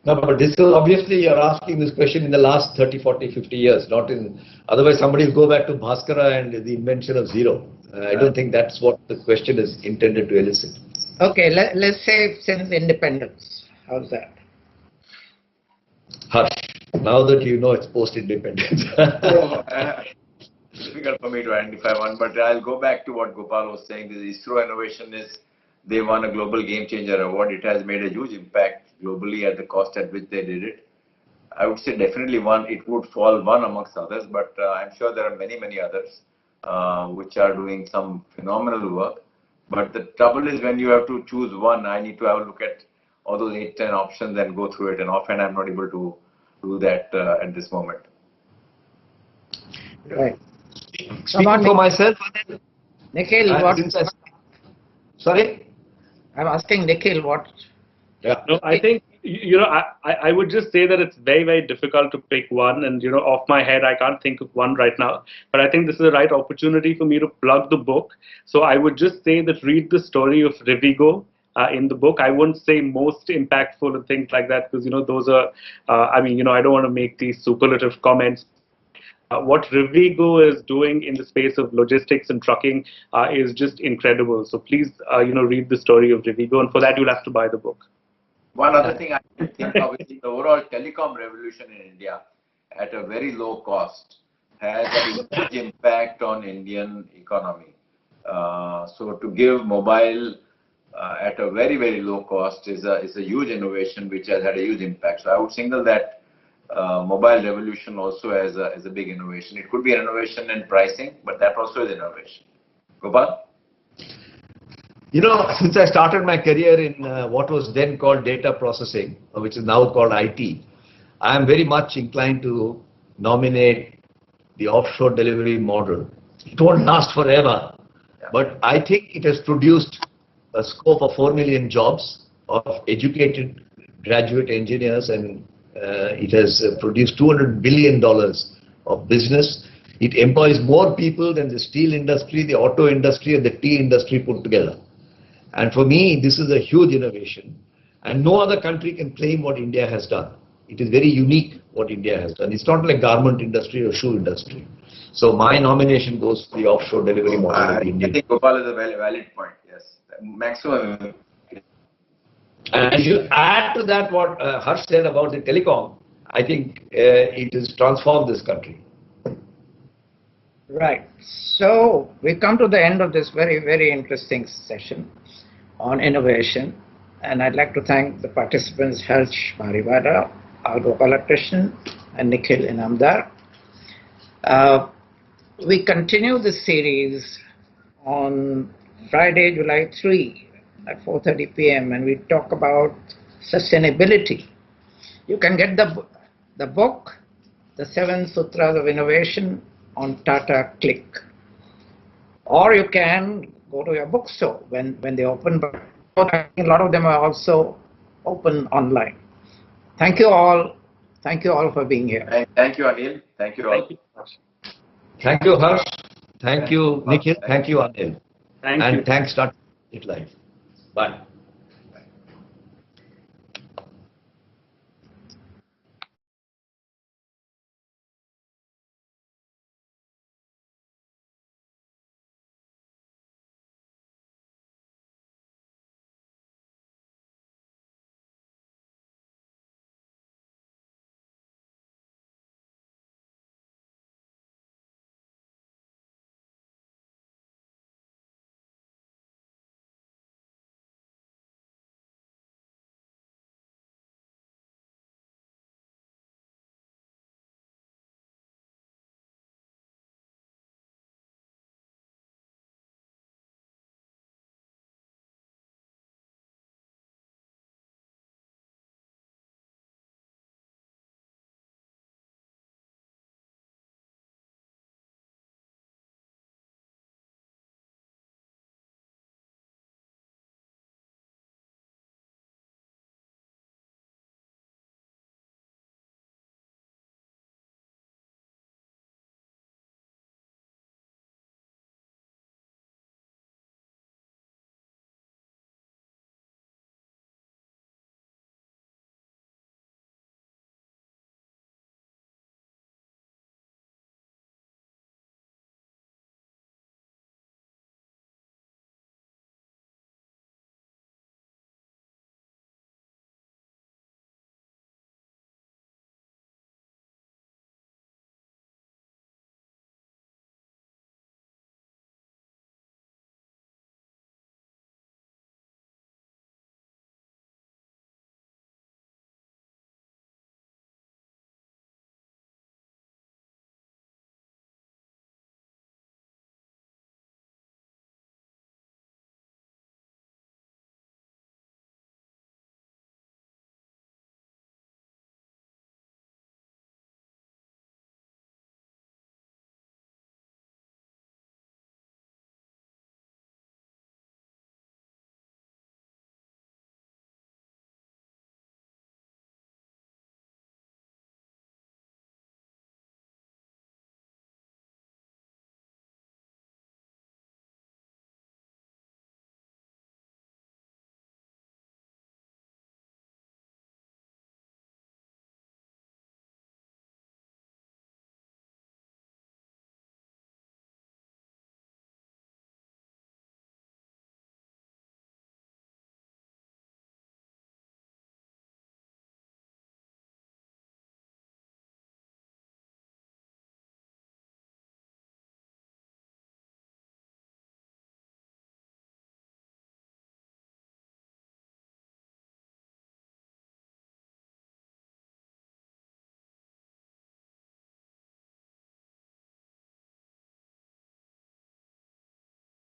No, but this is obviously you're asking this question in the last 30, 40, 50 years, not in, otherwise somebody will go back to Bhaskara and the invention of zero. I don't think that's what the question is intended to elicit. Okay, let's say since independence. How's that? Harsh, now that you know it's post-independence. Difficult for me to identify one, but I'll go back to what Gopal was saying. The ISRO innovation is, they won a global game changer award. It has made a huge impact globally at the cost at which they did it. I would say definitely one, it would fall one amongst others, but I'm sure there are many, many others which are doing some phenomenal work. But the trouble is when you have to choose one, I need to have a look at all those 8, 10 options and go through it. And often I'm not able to do that at this moment. Right. Speaking for myself, Nikhil, what? Sorry? I'm asking Nikhil what. Yeah. No, I think, I would just say that it's very, very difficult to pick one. And, off my head, I can't think of one right now. But I think this is the right opportunity for me to plug the book. So I would just say that read the story of Rivigo in the book. I wouldn't say most impactful and things like that because, those are, I don't want to make these superlative comments. What Rivigo is doing in the space of logistics and trucking is just incredible. So please, read the story of Rivigo. And for that, you'll have to buy the book. One other thing I think of is the overall telecom revolution in India at a very low cost has a huge impact on Indian economy. So to give mobile at a very, very low cost is a huge innovation which has had a huge impact. So I would single that mobile revolution also as a big innovation. It could be an innovation in pricing, but that also is innovation. Gopal? Since I started my career in what was then called data processing, which is now called IT, I am very much inclined to nominate the offshore delivery model. It won't last forever, but I think it has produced a scope of 4 million jobs of educated graduate engineers, and it has produced $200 billion of business. It employs more people than the steel industry, the auto industry, and the tea industry put together. And for me, this is a huge innovation. And no other country can claim what India has done. It is very unique what India has done. It's not like garment industry or shoe industry. So my nomination goes to the offshore delivery model of the Indian. I think Gopal is a very valid point, yes. Maximum. And if you add to that what Harsh said about the telecom, I think it has transformed this country. Right. So we come to the end of this very, very interesting session on innovation. And I'd like to thank the participants, Harsh Mariwala, Gopalakrishnan, and Nikhil Inamdar. We continue this series on Friday, July 3 at 4:30 p.m. and we talk about sustainability. You can get the book, The 7 Sutras of Innovation, on Tata Click. Or you can go to your bookstore when they open, but I think a lot of them are also open online. Thank you all. Thank you all for being here. Thank you, Anil. Thank you all. Thank you, Harsh. Thank you, Nikhil. Thank you, Anil. Thank you. And thanks, Tata Life. Bye.